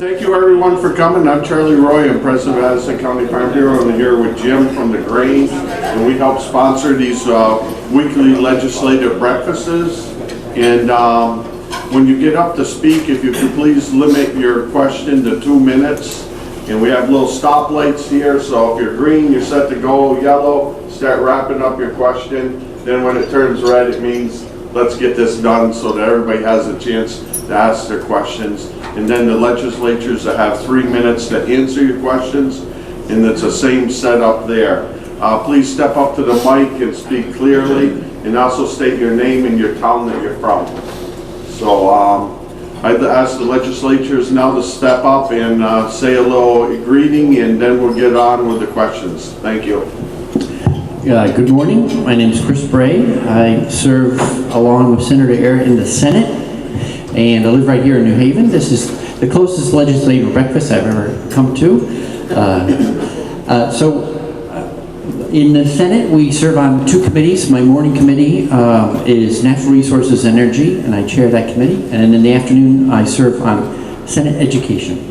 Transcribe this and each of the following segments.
Thank you everyone for coming. I'm Charlie Roy. I'm president of Addison County Farm Bureau. I'm here with Jim from the Grange, and we help sponsor these weekly legislative breakfasts. And when you get up to speak, if you could please limit your question to 2 minutes. And we have little stoplights here, so if you're green, you're set to go. Yellow, start wrapping up your question. Then when it turns red, it means let's get this done so that everybody has a chance to ask their questions. And then the legislatures will have 3 minutes to answer your questions, and it's the same setup there. Please step up to the mic and speak clearly, and also state your name and your town that you're from. So I'd ask the legislatures now to step up and say a little greeting, and then we'll get on with the questions. Thank you. Good morning. My name is Chris Bray. I serve along with Senator Ayer in the Senate, and I live right here in New Haven. This is the closest legislative breakfast I've ever come to. In the Senate, we serve on 2 committees. My morning committee is Natural Resources and Energy, and I chair that committee. And in the afternoon, I serve on Senate Education.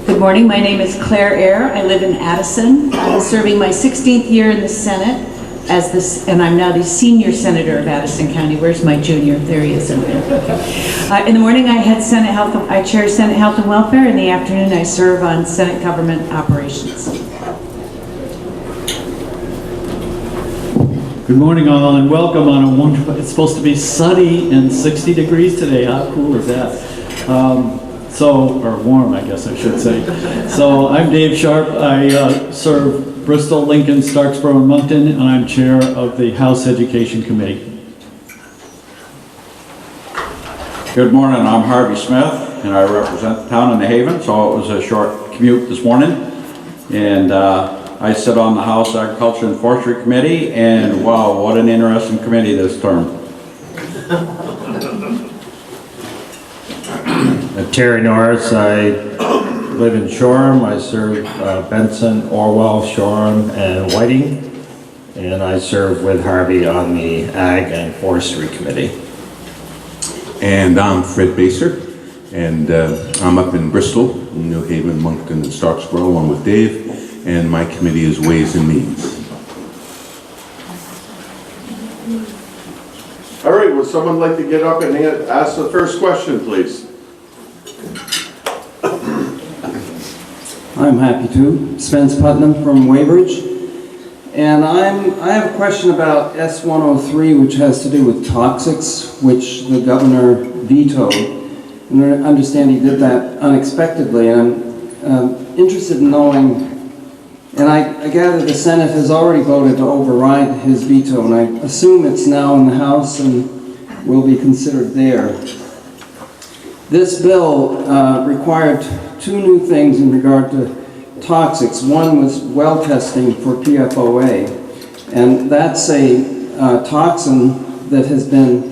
Good morning. My name is Claire Ayer. I live in Addison. I'm serving my 16th year in the Senate and I'm now the senior senator of Addison County. Where's my junior? There he is in there. In the morning, I chair Senate Health and Welfare. In the afternoon, I serve on Senate Government Operations. Good morning, all, and welcome on a wonderful. It's supposed to be sunny and 60 degrees today. How cool is that? Or warm, I guess I should say. So I'm Dave Sharp. I serve Bristol, Lincoln, Starksboro, and Moncton, and I'm chair of the House Education Committee. Good morning, I'm Harvey Smith, and I represent the town of New Haven, so it was a short commute this morning. And I sit on the House Agriculture and Forestry Committee, and wow, what an interesting committee this term. Terry Norris. I live in Shoreham. I serve Benson, Orwell, Shoreham, and Whiting. And I serve with Harvey on the Ag and Forestry Committee. And I'm Fred Baser, and I'm up in Bristol, New Haven, Moncton, and Starksboro, along with Dave, and my committee is Ways and Means. All right, would someone like to get up and ask the first question, please? I'm happy to. Spence Putnam from Weybridge. And I have a question about S-103, which has to do with toxics, which the governor vetoed. And I understand he did that unexpectedly. And I'm interested in knowing, and I gather the Senate has already voted to override his veto, and I assume it's now in the House and will be considered there. This bill required 2 new things in regard to toxics. One was well testing for PFOA, and that's a toxin that has been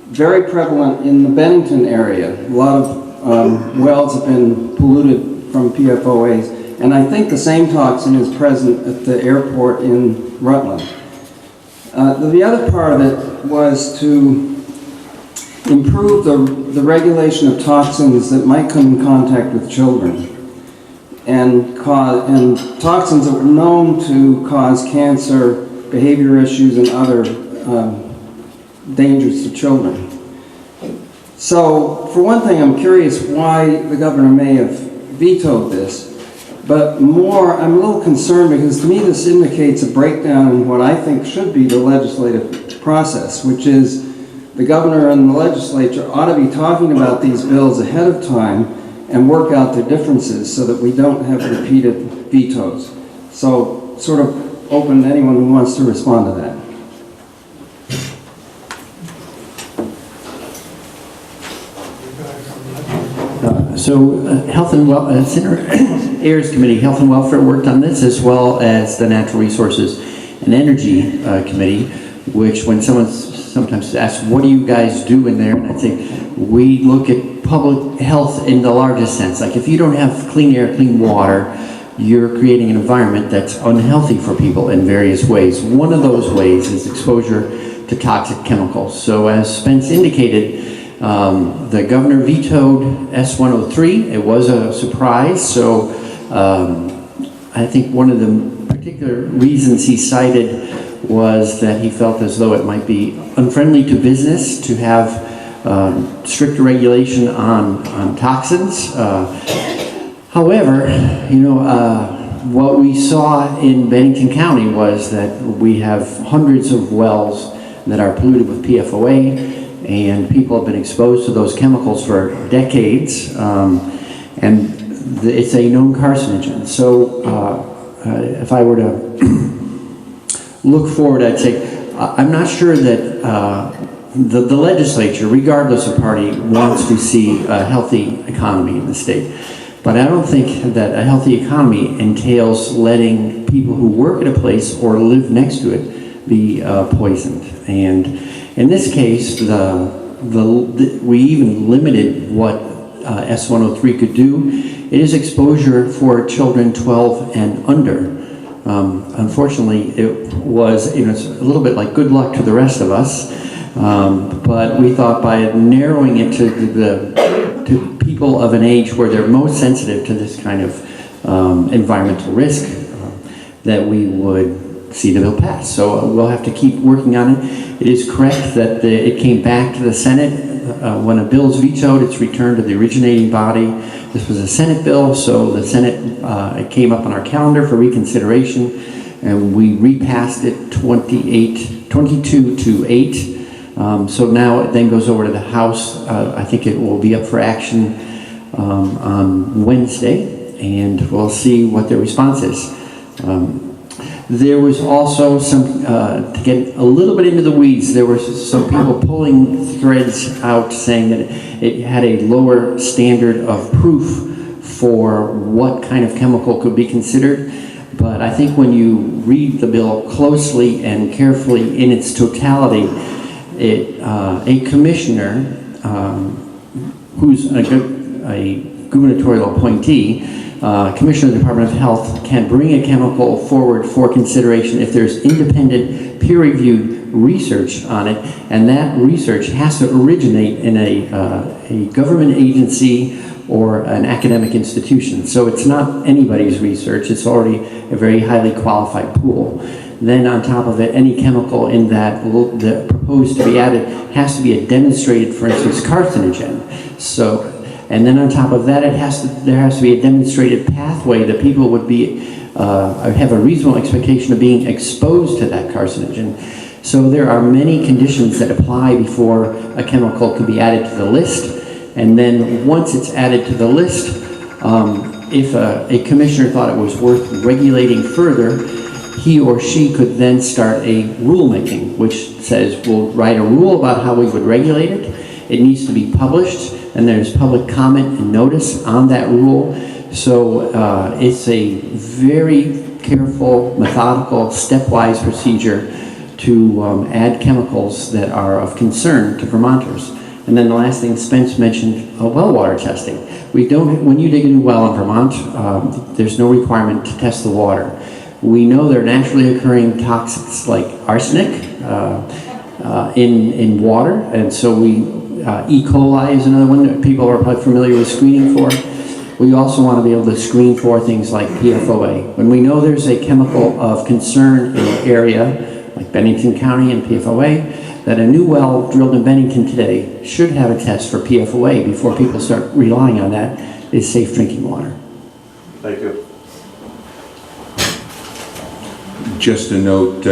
very prevalent in the Bennington area. A lot of wells have been polluted from PFOAs, and I think the same toxin is present at the airport in Rutland. The other part of it was to improve the regulation of toxins that might come in contact with children, and toxins that were known to cause cancer, behavior issues, and other dangers to children. So, for one thing, I'm curious why the governor may have vetoed this, but more, I'm a little concerned because to me this indicates a breakdown in what I think should be the legislative process, which is the governor and the legislature ought to be talking about these bills ahead of time and work out their differences so that we don't have repeated vetoes. So, sort of open to anyone who wants to respond to that. Senator Ayer's committee, Health and Welfare, worked on this, as well as the Natural Resources and Energy Committee, which when someone sometimes asks, what do you guys do in there? And I'd say, we look at public health in the largest sense. Like if you don't have clean air, clean water, you're creating an environment that's unhealthy for people in various ways. One of those ways is exposure to toxic chemicals. So as Spence indicated, The governor vetoed S-103. It was a surprise, so I think one of the particular reasons he cited was that he felt as though it might be unfriendly to business to have stricter regulation on toxins. However, what we saw in Bennington County was that we have hundreds of wells that are polluted with PFOA, and people have been exposed to those chemicals for decades, and it's a known carcinogen. So if I were to look forward, I'd say I'm not sure that the legislature, regardless of party, wants to see a healthy economy in the state. But I don't think that a healthy economy entails letting people who work at a place or live next to it be poisoned. And in this case, we even limited what S-103 could do. It is exposure for children 12 and under. Unfortunately, it was it's a little bit like good luck to the rest of us. But we thought by narrowing it to people of an age where they're most sensitive to this kind of environmental risk, that we would see the bill pass. So we'll have to keep working on it. It is correct that it came back to the Senate. When a bill is vetoed, it's returned to the originating body. This was a Senate bill, so the Senate, it came up on our calendar for reconsideration, and we repassed it 22 to 8. So now it then goes over to the House. I think it will be up for action on Wednesday, and we'll see what their response is. There was also some, to get a little bit into the weeds, there were some people pulling threads out saying that it had a lower standard of proof for what kind of chemical could be considered. But I think when you read the bill closely and carefully in its totality, a commissioner who's a gubernatorial appointee, Commissioner of the Department of Health, can bring a chemical forward for consideration if there's independent peer-reviewed research on it, and that research has to originate in a government agency or an academic institution. So it's not anybody's research, it's already a very highly qualified pool. Then on top of it, any chemical in that proposed to be added has to be a demonstrated, for instance, carcinogen. So, and then on top of that, there has to be a demonstrated pathway that people would be have a reasonable expectation of being exposed to that carcinogen. So there are many conditions that apply before a chemical can be added to the list. And then once it's added to the list, if a commissioner thought it was worth regulating further, he or she could then start a rulemaking, which says we'll write a rule about how we would regulate it. It needs to be published, and there's public comment and notice on that rule. So it's a very careful, methodical, stepwise procedure to add chemicals that are of concern to Vermonters. And then the last thing Spence mentioned, well water testing. When you dig a new well in Vermont, there's no requirement to test the water. We know there are naturally occurring toxins like arsenic in water, and so E. coli is another one that people are probably familiar with screening for. We also want to be able to screen for things like PFOA. When we know there's a chemical of concern in an area, like Bennington County and PFOA, that a new well drilled in Bennington today should have a test for PFOA before people start relying on that as safe drinking water. Thank you. Just a note,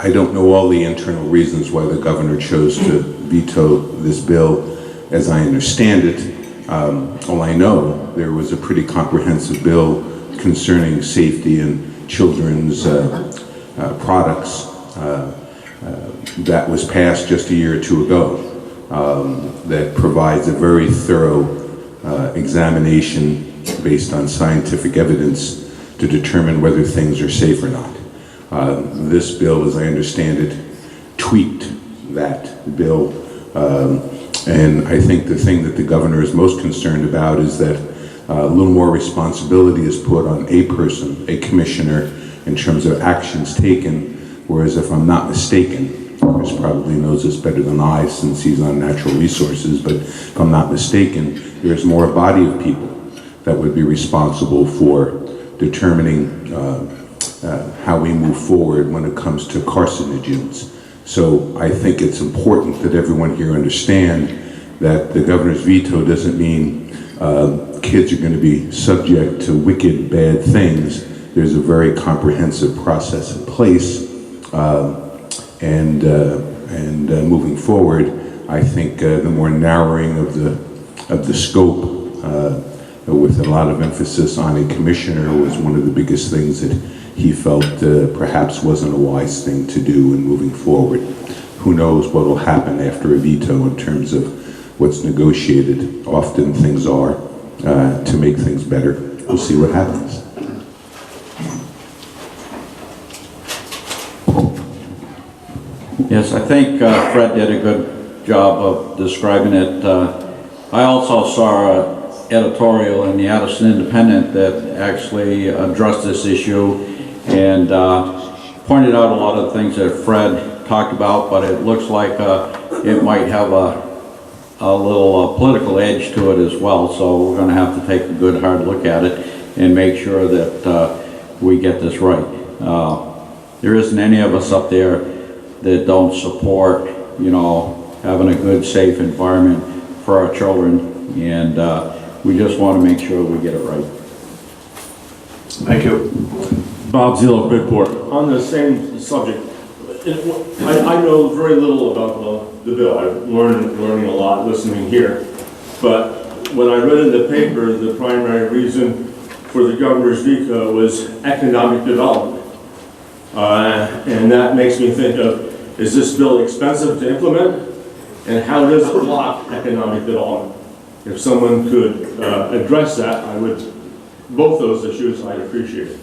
I don't know all the internal reasons why the governor chose to veto this bill. As I understand it, all I know, there was a pretty comprehensive bill concerning safety in children's products that was passed just a year or two ago that provides a very thorough examination based on scientific evidence to determine whether things are safe or not. This bill, as I understand it, tweaked that bill. And I think the thing that the governor is most concerned about is that a little more responsibility is put on a person, a commissioner, in terms of actions taken, whereas if I'm not mistaken, Chris probably knows this better than I since he's on natural resources, but if I'm not mistaken, there's more a body of people that would be responsible for determining how we move forward when it comes to carcinogens. So I think it's important that everyone here understand that the governor's veto doesn't mean kids are going to be subject to wicked, bad things. There's a very comprehensive process in place, and moving forward, I think the more narrowing of the scope, with a lot of emphasis on a commissioner, was one of the biggest things that he felt perhaps wasn't a wise thing to do in moving forward. Who knows what will happen after a veto in terms of what's negotiated. Often things are to make things better. We'll see what happens. Yes, I think Fred did a good job of describing it. I also saw an editorial in the Addison Independent that actually addressed this issue and pointed out a lot of the things that Fred talked about, but it looks like it might have a little political edge to it as well, so we're going to have to take a good hard look at it and make sure that we get this right. There isn't any of us up there that don't support, you know, having a good, safe environment for our children, and we just want to make sure we get it right. Thank you. Bob Zillow, Bridgeport. On the same subject, I know very little about the bill. I'm learning a lot listening here. But when I read in the paper, the primary reason for the governor's veto was economic development. And that makes me think of, is this bill expensive to implement? And how does it block economic development? If someone could address that, both those issues, I'd appreciate it.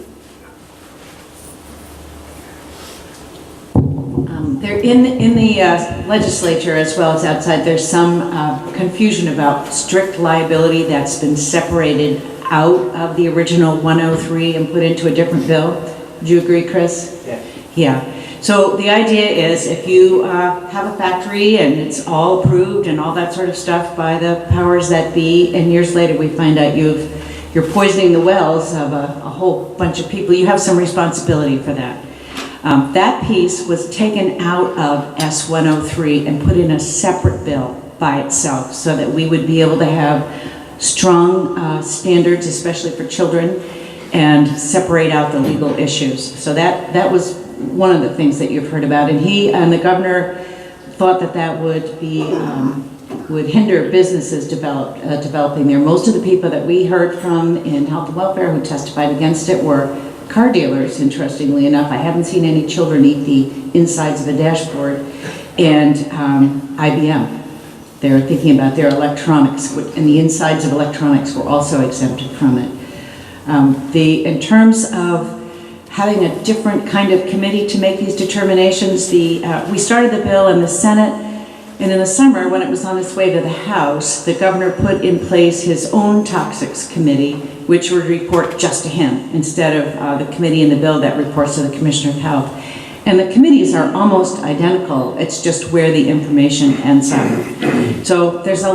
There, in the legislature as well as outside, there's some confusion about strict liability that's been separated out of the original 103 and put into a different bill. Do you agree, Chris? Yeah. Yeah. So the idea is if you have a factory and it's all approved and all that sort of stuff by the powers that be, and years later we find out you're poisoning the wells of a whole bunch of people, you have some responsibility for that. That piece was taken out of S-103 and put in a separate bill by itself so that we would be able to have strong standards, especially for children, and separate out the legal issues. So that was one of the things that you've heard about. And he and the governor thought that would be would hinder businesses developing there. Most of the people that we heard from in health and welfare who testified against it were car dealers, interestingly enough. I haven't seen any children eat the insides of a dashboard. And IBM. They're thinking about their electronics, and the insides of electronics were also exempted from it. In terms of having a different kind of committee to make these determinations, we started the bill in the Senate, and in the summer, when it was on its way to the House, the governor put in place his own toxics committee, which would report just to him, instead of the committee in the bill that reports to the Commissioner of Health. And the committees are almost identical, it's just where the information ends up. So there are a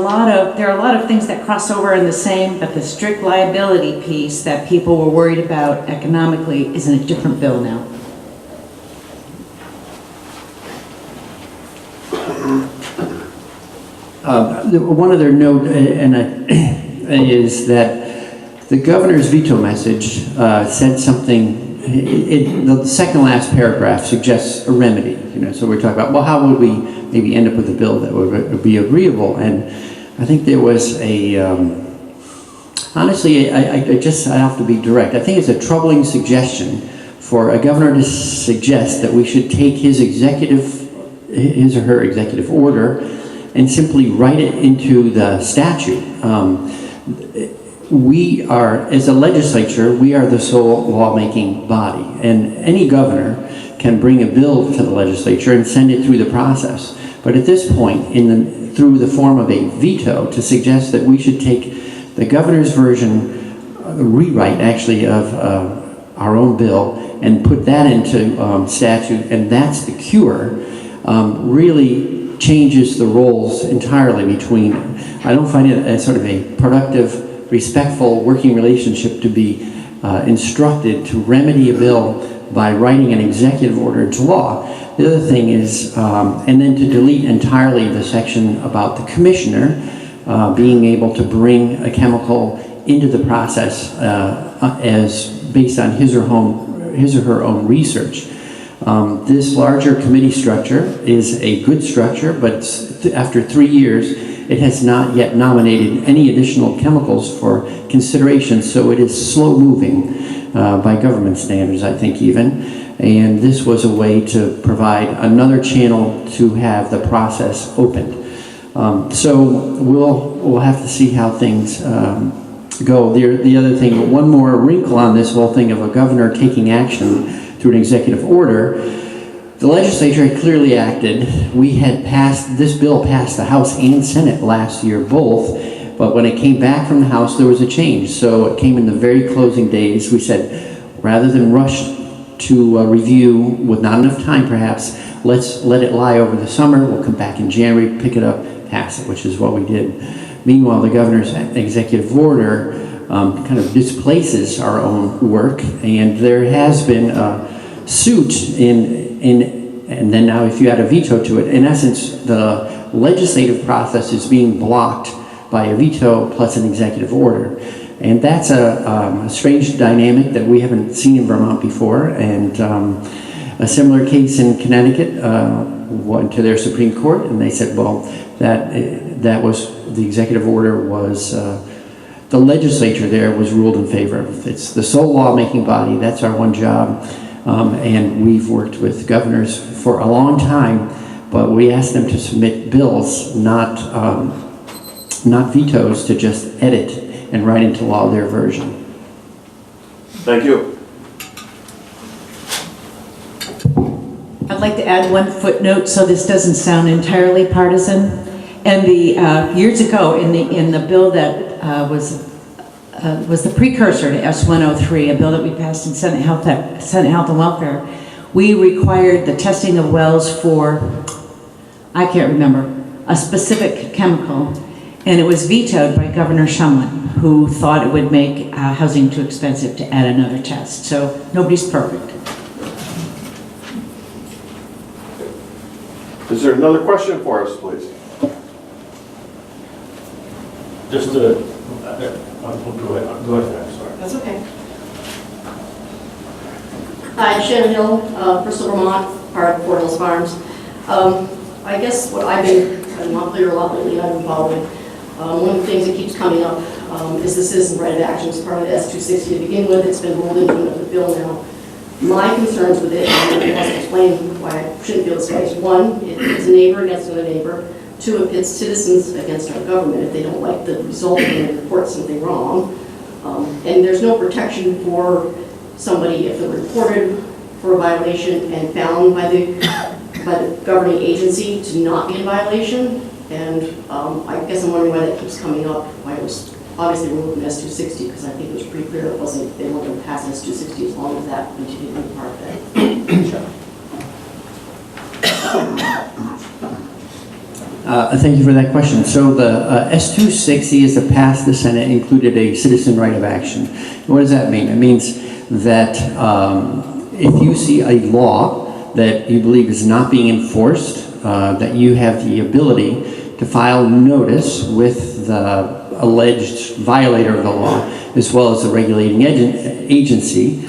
lot of things that cross over in the same, but the strict liability piece that people were worried about economically is in a different bill now. One other note is that the governor's veto message said something. The second last paragraph suggests a remedy. So we're talking about, well, how would we maybe end up with a bill that would be agreeable? And I think there was honestly, I have to be direct. I think it's a troubling suggestion for a governor to suggest that we should take his or her executive order and simply write it into the statute. We are, as a legislature, we are the sole lawmaking body, and any governor can bring a bill to the legislature and send it through the process. But at this point, through the form of a veto, to suggest that we should take the governor's version, rewrite actually of our own bill, and put that into statute, and that's the cure. really changes the roles entirely between, I don't find it as sort of a productive, respectful working relationship to be instructed to remedy a bill by writing an executive order into law. The other thing is, and then to delete entirely the section about the commissioner being able to bring a chemical into the process as based on his or her own research. This larger committee structure is a good structure, but after 3 years, it has not yet nominated any additional chemicals for consideration, so it is slow moving by government standards, I think even. And this was a way to provide another channel to have the process opened. So we'll have to see how things go. The other thing, one more wrinkle on this whole thing of a governor taking action through an executive order. The legislature had clearly acted. We had passed, this bill passed the House and Senate last year both, but when it came back from the House there was a change. So it came in the very closing days. We said, rather than rush to review with not enough time perhaps, let's let it lie over the summer. We'll come back in January, pick it up, pass it, which is what we did. Meanwhile, the governor's executive order kind of displaces our own work, and there has been a suit and then now if you add a veto to it, in essence, the legislative process is being blocked by a veto plus an executive order. And that's a strange dynamic that we haven't seen in Vermont before. And a similar case in Connecticut went to their Supreme Court, and they said, well, that was, the executive order was, the legislature there was ruled in favor of. It's the sole lawmaking body, that's our one job. And we've worked with governors for a long time, but we asked them to submit bills, not vetoes, to just edit and write into law their version. Thank you. I'd like to add one footnote so this doesn't sound entirely partisan. And the years ago, in the bill that was the precursor to S103, a bill that we passed in Senate Health and Welfare, we required the testing of wells for, I can't remember, a specific chemical, and it was vetoed by Governor Shumlin, who thought it would make housing too expensive to add another test. So nobody's perfect. Is there another question for us, please? Just to, go ahead, I'm sorry. That's okay. Hi, Shannon Hill, Bristol, Vermont, part of Fort Hills Farms. I guess what I've been, I'm not clear a lot lately, I've been following. One of the things that keeps coming up is the citizen right of action as part of the S260 to begin with. It's been rolled into the bill now. My concerns with it, and I must explain why I shouldn't feel this way, is one, it's a neighbor against another neighbor. Two, it pits citizens against our government if they don't like the result and they report something wrong. And there's no protection for somebody if they're reported for a violation and found by the governing agency to not be in violation. And I guess I'm wondering why that keeps coming up, why it was obviously removed from S260, because I think it was pretty clear it wasn't, they weren't going to pass S260 as long as that continued to be part of it. Thank you for that question. So the S260 is to pass the Senate included a citizen right of action. What does that mean? It means that if you see a law that you believe is not being enforced, that you have the ability to file notice with the alleged violator of the law, as well as the regulating agency.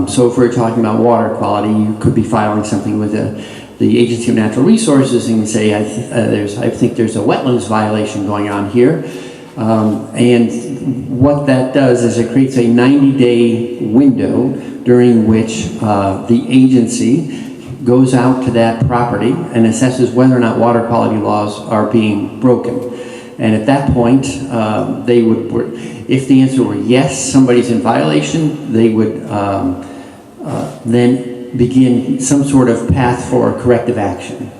So if we're talking about water quality, you could be filing something with the Agency of Natural Resources and say, I think there's a wetlands violation going on here. And what that does is it creates a 90-day window during which the agency goes out to that property and assesses whether or not water quality laws are being broken. And at that point, they would, if the answer were yes, somebody's in violation, they would then begin some sort of path for corrective action.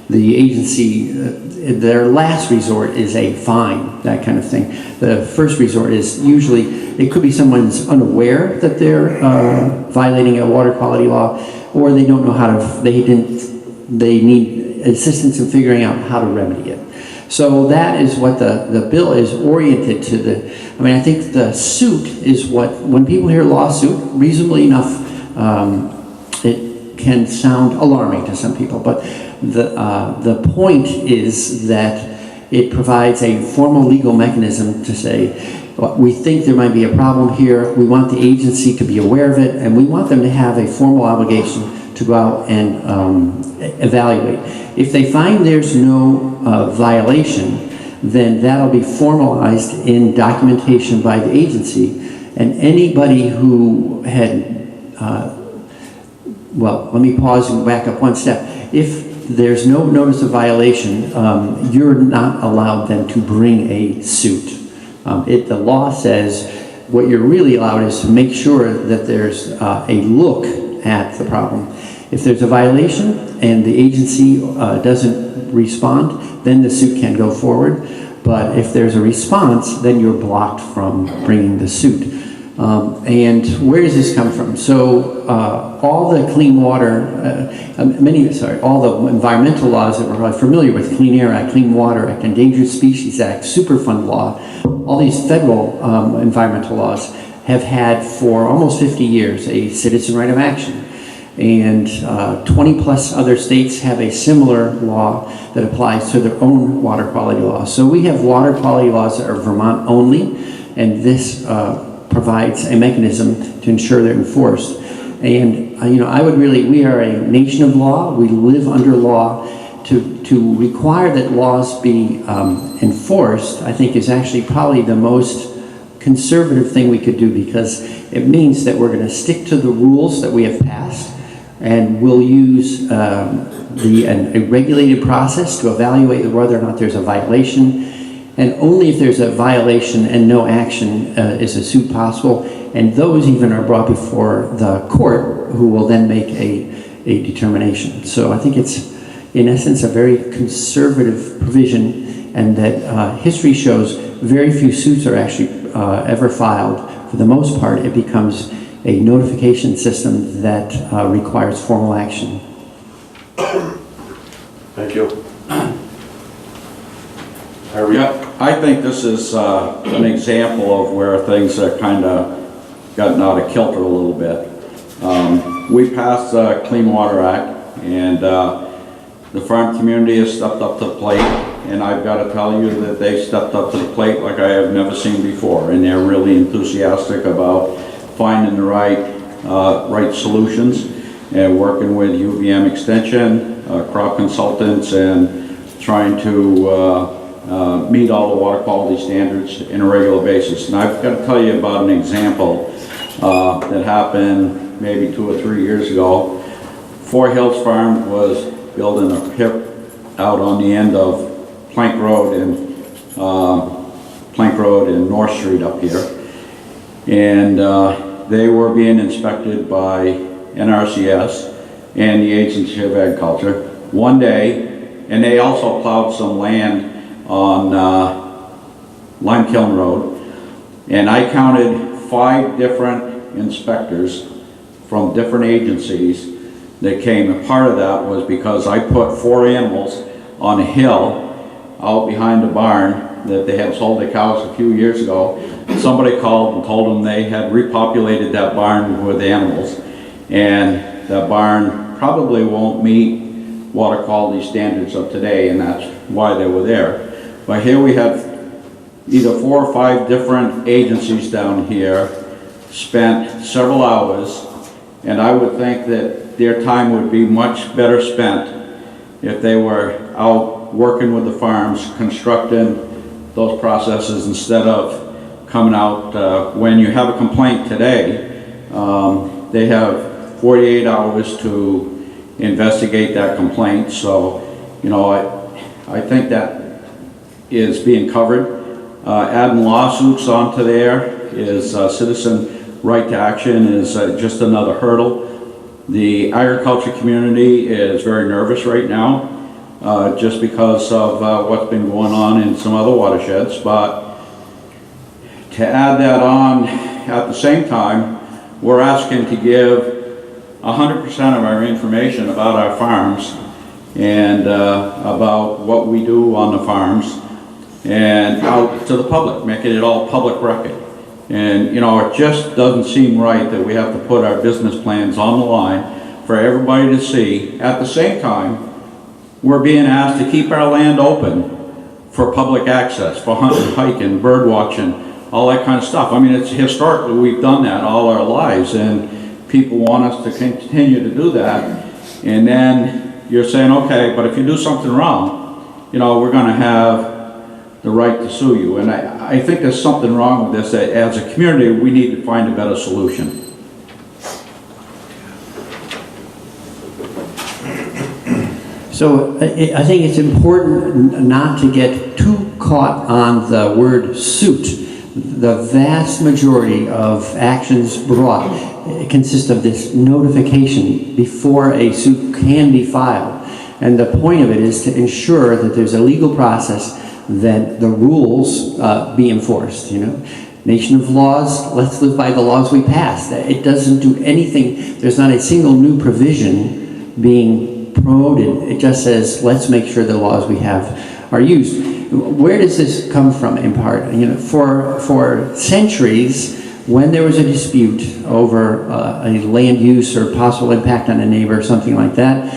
The agency, their last resort is a fine, that kind of thing. The first resort is usually, it could be someone's unaware that they're violating a water quality law, or they don't know how to, they they need assistance in figuring out how to remedy it. So that is what the bill is oriented to. I think the suit is what, when people hear lawsuit, reasonably enough, it can sound alarming to some people, but the point is that it provides a formal legal mechanism to say, we think there might be a problem here, we want the agency to be aware of it, and we want them to have a formal obligation to go out and evaluate. If they find there's no violation, then that'll be formalized in documentation by the agency, and anybody who had, well, let me pause and back up one step. If there's no notice of violation, you're not allowed then to bring a suit. The law says what you're really allowed is to make sure that there's a look at the problem. If there's a violation and the agency doesn't respond, then the suit can go forward. But if there's a response, then you're blocked from bringing the suit. And where does this come from? So all the clean water, all the environmental laws that we're probably familiar with, Clean Air Act, Clean Water Act, Endangered Species Act, Superfund Law, all these federal environmental laws have had for almost 50 years a citizen right of action. And 20 plus other states have a similar law that applies to their own water quality laws. So we have water quality laws that are Vermont only, and this provides a mechanism to ensure they're enforced. And I would really, we are a nation of law, we live under law. To require that laws be enforced, I think is actually probably the most conservative thing we could do, because it means that we're going to stick to the rules that we have passed, and we'll use a regulated process to evaluate whether or not there's a violation. And only if there's a violation and no action is a suit possible, and those even are brought before the court, who will then make a determination. So I think it's, in essence, a very conservative provision, and that history shows very few suits are actually ever filed. For the most part, it becomes a notification system that requires formal action. Thank you. Yeah, I think this is an example of where things have kind of gotten out of kilter a little bit. We passed the Clean Water Act, and the farm community has stepped up to the plate, and I've got to tell you that they stepped up to the plate like I have never seen before, and they're really enthusiastic about finding the right solutions and working with UVM Extension, crop consultants, and trying to meet all the water quality standards in a regular basis. And I've got to tell you about an example that happened maybe 2 or 3 years ago. Four Hills Farm was building a pit out on the end of Plank Road and North Street up here. And they were being inspected by NRCS and the Agency of Agriculture one day, and they also plowed some land on Lime Kiln Road, and I counted 5 different inspectors from different agencies that came, and part of that was because I put 4 animals on a hill out behind the barn that they had sold the cows a few years ago. Somebody called and told them they had repopulated that barn with animals, and that barn probably won't meet water quality standards of today, and that's why they were there. But here we have either 4 or 5 different agencies down here spent several hours, and I would think that their time would be much better spent if they were out working with the farms, constructing those processes, instead of coming out when you have a complaint today. They have 48 hours to investigate that complaint. So, I think that is being covered. Adding lawsuits onto there is citizen right to action is just another hurdle. The agriculture community is very nervous right now, just because of what's been going on in some other watersheds. But to add that on, at the same time, we're asking to give 100% of our information about our farms and about what we do on the farms and out to the public, making it all public record. And, you know, it just doesn't seem right that we have to put our business plans on the line for everybody to see. At the same time, we're being asked to keep our land open for public access, for hunting, hiking, bird watching, all that kind of stuff. I mean, it's historically, we've done that all our lives, and people want us to continue to do that. And then you're saying, okay, but if you do something wrong, you know, we're going to have the right to sue you. And I think there's something wrong with this, that as a community, we need to find a better solution. So I think it's important not to get too caught on the word suit. The vast majority of actions brought consist of this notification before a suit can be filed. And the point of it is to ensure that there's a legal process, that the rules be enforced, you know. Nation of laws, let's live by the laws we pass. It doesn't do anything, there's not a single new provision being promoted. It just says, let's make sure the laws we have are used. Where does this come from in part? You know, for centuries, when there was a dispute over a land use or possible impact on a neighbor or something like that,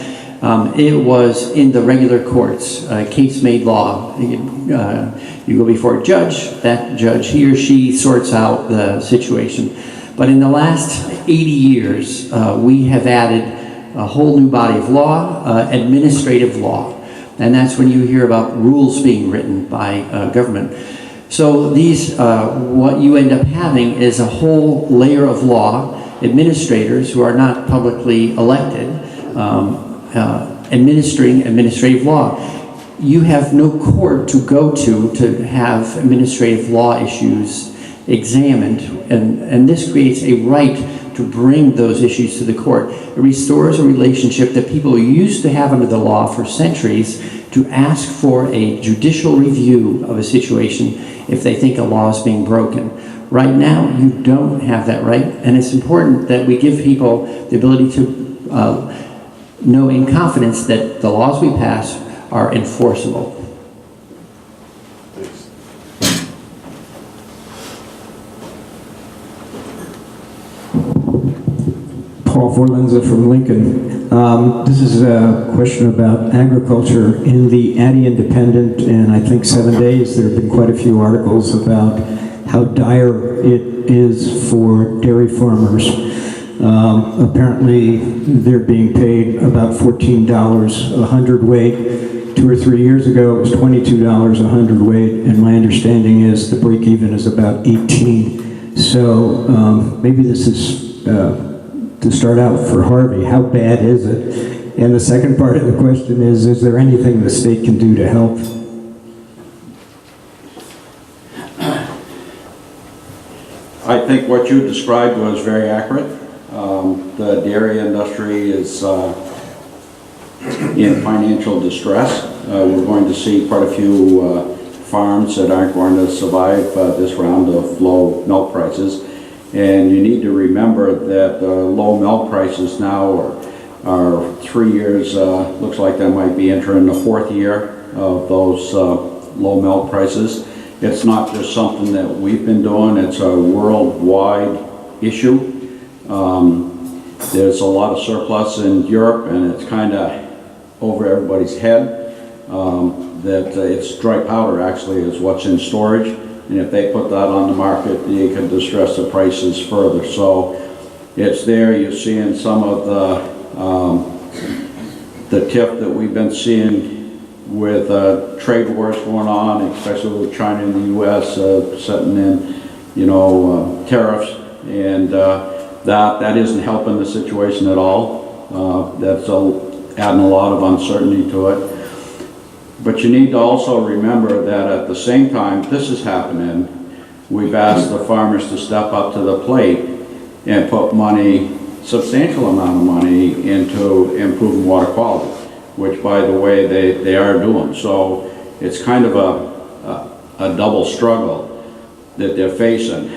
it was in the regular courts, case made law. You go before a judge, that judge, he or she sorts out the situation. But in the last 80 years, we have added a whole new body of law, administrative law. And that's when you hear about rules being written by government. So these, what you end up having is a whole layer of law, administrators who are not publicly elected, administering administrative law. You have no court to go to have administrative law issues examined, and this creates a right to bring those issues to the court. It restores a relationship that people used to have under the law for centuries to ask for a judicial review of a situation if they think a law is being broken. Right now, you don't have that right, and it's important that we give people the ability to know in confidence that the laws we pass are enforceable. Paul Forlenza from Lincoln. This is a question about agriculture. In the Addy Independent, and I think 7 Days, there have been quite a few articles about how dire it is for dairy farmers. Apparently, they're being paid about $14 a hundredweight. 2 or 3 years ago, it was $22 a hundredweight, and my understanding is the break-even is about 18. So maybe this is to start out for Harvey, how bad is it? And the second part of the question is there anything the state can do to help? I think what you described was very accurate. The dairy industry is in financial distress. We're going to see quite a few farms that aren't going to survive this round of low milk prices. And you need to remember that low milk prices now are 3 years, looks like they might be entering the 4th year of those low milk prices. It's not just something that we've been doing, it's a worldwide issue. There's a lot of surplus in Europe, and it's kind of over everybody's head that it's dry powder actually is what's in storage. And if they put that on the market, you can distress the prices further. So it's there. You're seeing some of the tiff that we've been seeing with trade wars going on, especially with China and the U.S. setting in, you know, tariffs, and that isn't helping the situation at all. That's adding a lot of uncertainty to it. But you need to also remember that at the same time this is happening, we've asked the farmers to step up to the plate and put money, substantial amount of money, into improving water quality, which, by the way, they are doing. So it's kind of a double struggle that they're facing.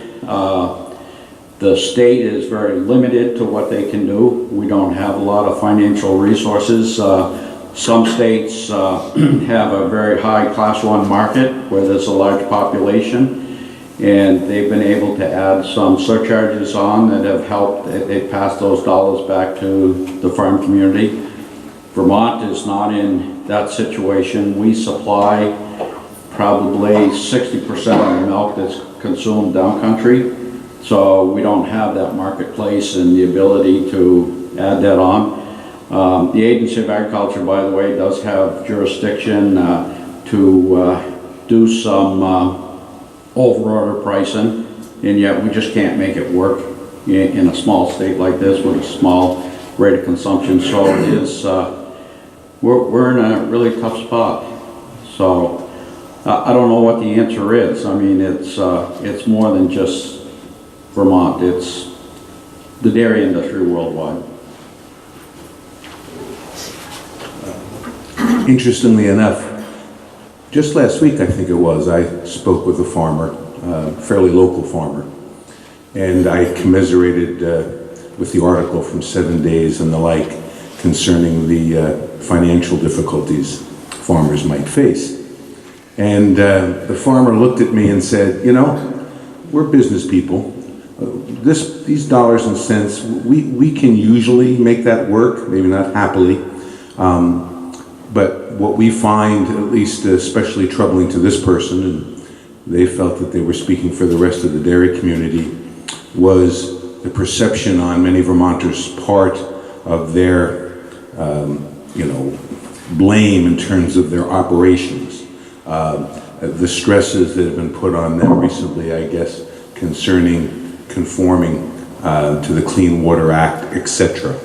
The state is very limited to what they can do. We don't have a lot of financial resources Some states have a very high Class 1 market where there's a large population, and they've been able to add some surcharges on that have helped. They pass those dollars back to the farm community. Vermont is not in that situation. We supply probably 60% of the milk that's consumed downcountry, so we don't have that marketplace and the ability to add that on. The Agency of Agriculture, by the way, does have jurisdiction to do some over-order pricing, and yet we just can't make it work in a small state like this with a small rate of consumption. So it is, we're in a really tough spot. So I don't know what the answer is. I mean, it's more than just Vermont. It's the dairy industry worldwide. Interestingly enough, just last week, I think it was, I spoke with a farmer, fairly local farmer, and I commiserated with the article from 7 Days and the like concerning the financial difficulties farmers might face. And the farmer looked at me and said, you know, we're business people. These dollars and cents, we can usually make that work, maybe not happily. But what we find, at least especially troubling to this person, and they felt that they were speaking for the rest of the dairy community, was the perception on many Vermonters' part of their, blame in terms of their operations. The stresses that have been put on them recently, I guess, concerning conforming to the Clean Water Act, etc.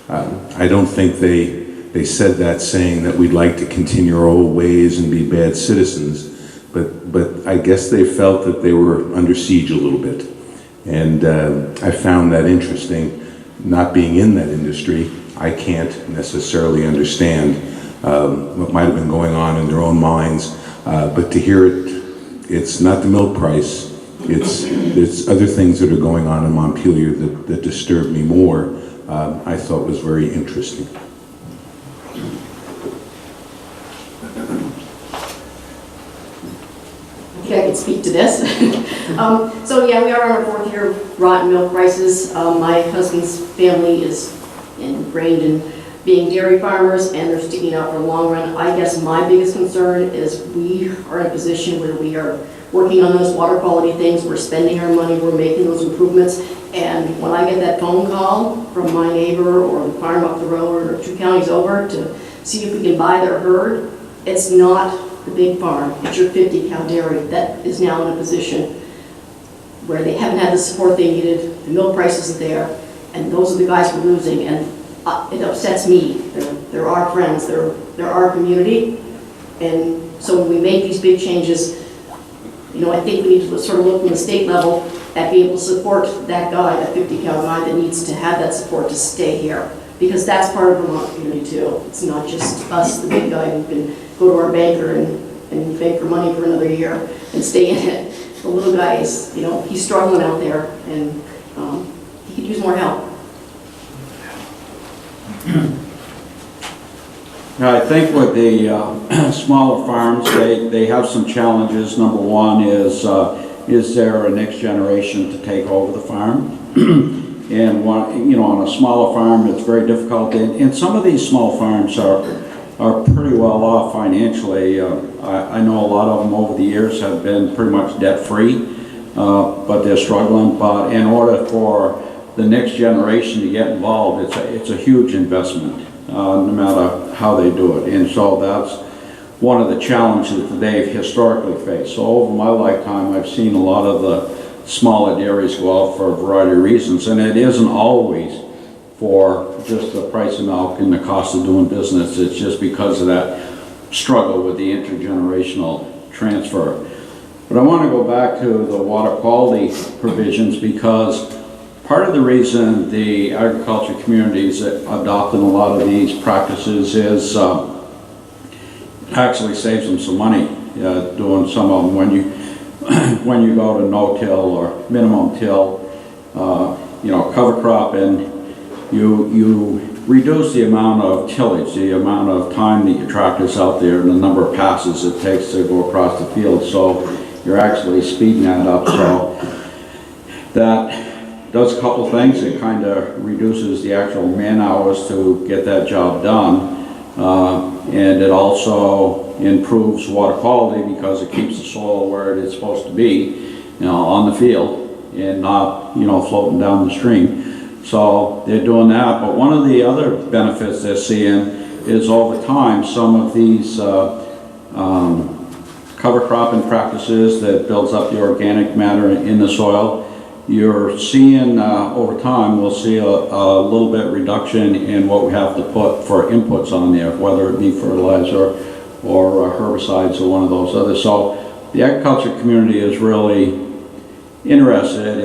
I don't think they said that saying that we'd like to continue our old ways and be bad citizens, but I guess they felt that they were under siege a little bit. And I found that interesting. Not being in that industry, I can't necessarily understand what might have been going on in their own minds, but to hear it, it's not the milk price, it's other things that are going on in Montpelier that disturb me more, I thought was very interesting. I could speak to this. So yeah, we are on our 4th year of rotten milk prices. My husband's family is ingrained in being dairy farmers, and they're sticking out for the long run. I guess my biggest concern is we are in a position where we are working on those water quality things, we're spending our money, we're making those improvements, and when I get that phone call from my neighbor or the farm up the road or 2 counties over to see if we can buy their herd, it's not the big farm, it's your 50-cow dairy that is now in a position where they haven't had the support they needed, the milk price isn't there, and those are the guys we're losing, and it upsets me. They're our friends, they're our community, and so when we make these big changes, I think we need to sort of look from the state level at being able to support that guy, that 50-cow guy that needs to have that support to stay here, because that's part of Vermont community too. It's not just us, the big guy who can go to our banker and beg for money for another year and stay in it. The little guy is, he's struggling out there, and he could use more help. I think with the smaller farms, they have some challenges. Number one is there a next generation to take over the farm? And on a smaller farm, it's very difficult. And some of these small farms are pretty well off financially. I know a lot of them over the years have been pretty much debt-free, but they're struggling. But in order for the next generation to get involved, it's a huge investment, no matter how they do it. And so that's one of the challenges that they've historically faced. So over my lifetime, I've seen a lot of the smaller dairies go out for a variety of reasons, and it isn't always for just the price of milk and the cost of doing business. It's just because of that struggle with the intergenerational transfer. But I want to go back to the water quality provisions, because part of the reason the agriculture communities adopting a lot of these practices is actually saves them some money doing some of them. When you go to no-till or minimum till, cover crop, and you reduce the amount of tillage, the amount of time that your tractor's out there, and the number of passes it takes to go across the field. So you're actually speeding that up. So that does a couple things. It kind of reduces the actual man hours to get that job done. And it also improves water quality because it keeps the soil where it is supposed to be, on the field and not, floating down the stream. So they're doing that. But one of the other benefits they're seeing is over time, some of these cover cropping practices that builds up the organic matter in the soil, you're seeing over time, we'll see a little bit reduction in what we have to put for inputs on there, whether it be fertilizer or herbicides or one of those others. So the agriculture community is really interested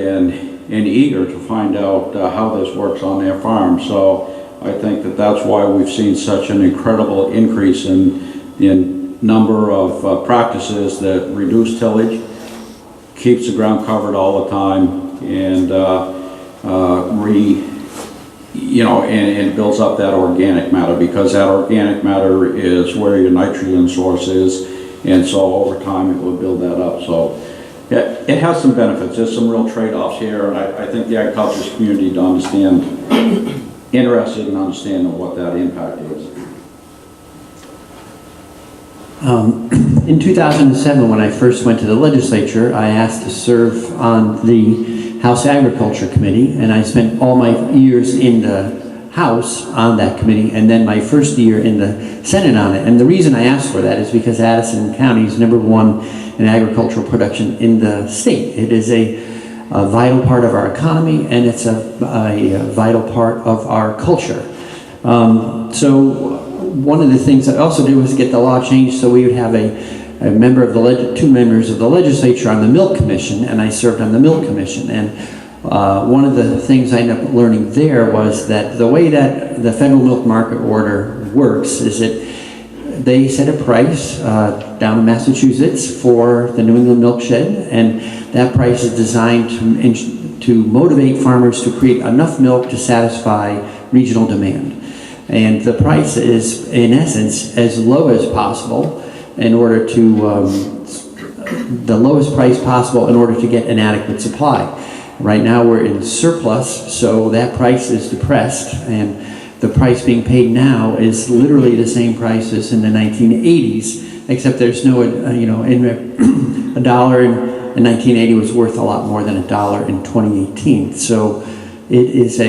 and eager to find out how this works on their farm. So I think that that's why we've seen such an incredible increase in number of practices that reduce tillage, keeps the ground covered all the time, and and builds up that organic matter, because that organic matter is where your nitrogen source is, and so over time it will build that up. So yeah, it has some benefits. There's some real trade-offs here, and I think the agriculture community to understand, interested in understanding what that impact is. In 2007, when I first went to the legislature, I asked to serve on the House Agriculture Committee, and I spent all my years in the House on that committee, and then my first year in the Senate on it. And the reason I asked for that is because Addison County is #1 in agricultural production in the state. It is a vital part of our economy, and it's a vital part of our culture. So one of the things I also did was get the law changed so we would have a member of the two members of the legislature on the Milk Commission, and I served on the Milk Commission. And one of the things I ended up learning there was that the way that the federal milk market order works is that they set a price down in Massachusetts for the New England milk shed, and that price is designed to motivate farmers to create enough milk to satisfy regional demand. And the price is, in essence, as low as possible in order to, the lowest price possible in order to get an adequate supply. Right now we're in surplus, so that price is depressed, and the price being paid now is literally the same price as in the 1980s, except there's no, a dollar in 1980 was worth a lot more than $1 in 2018. So it is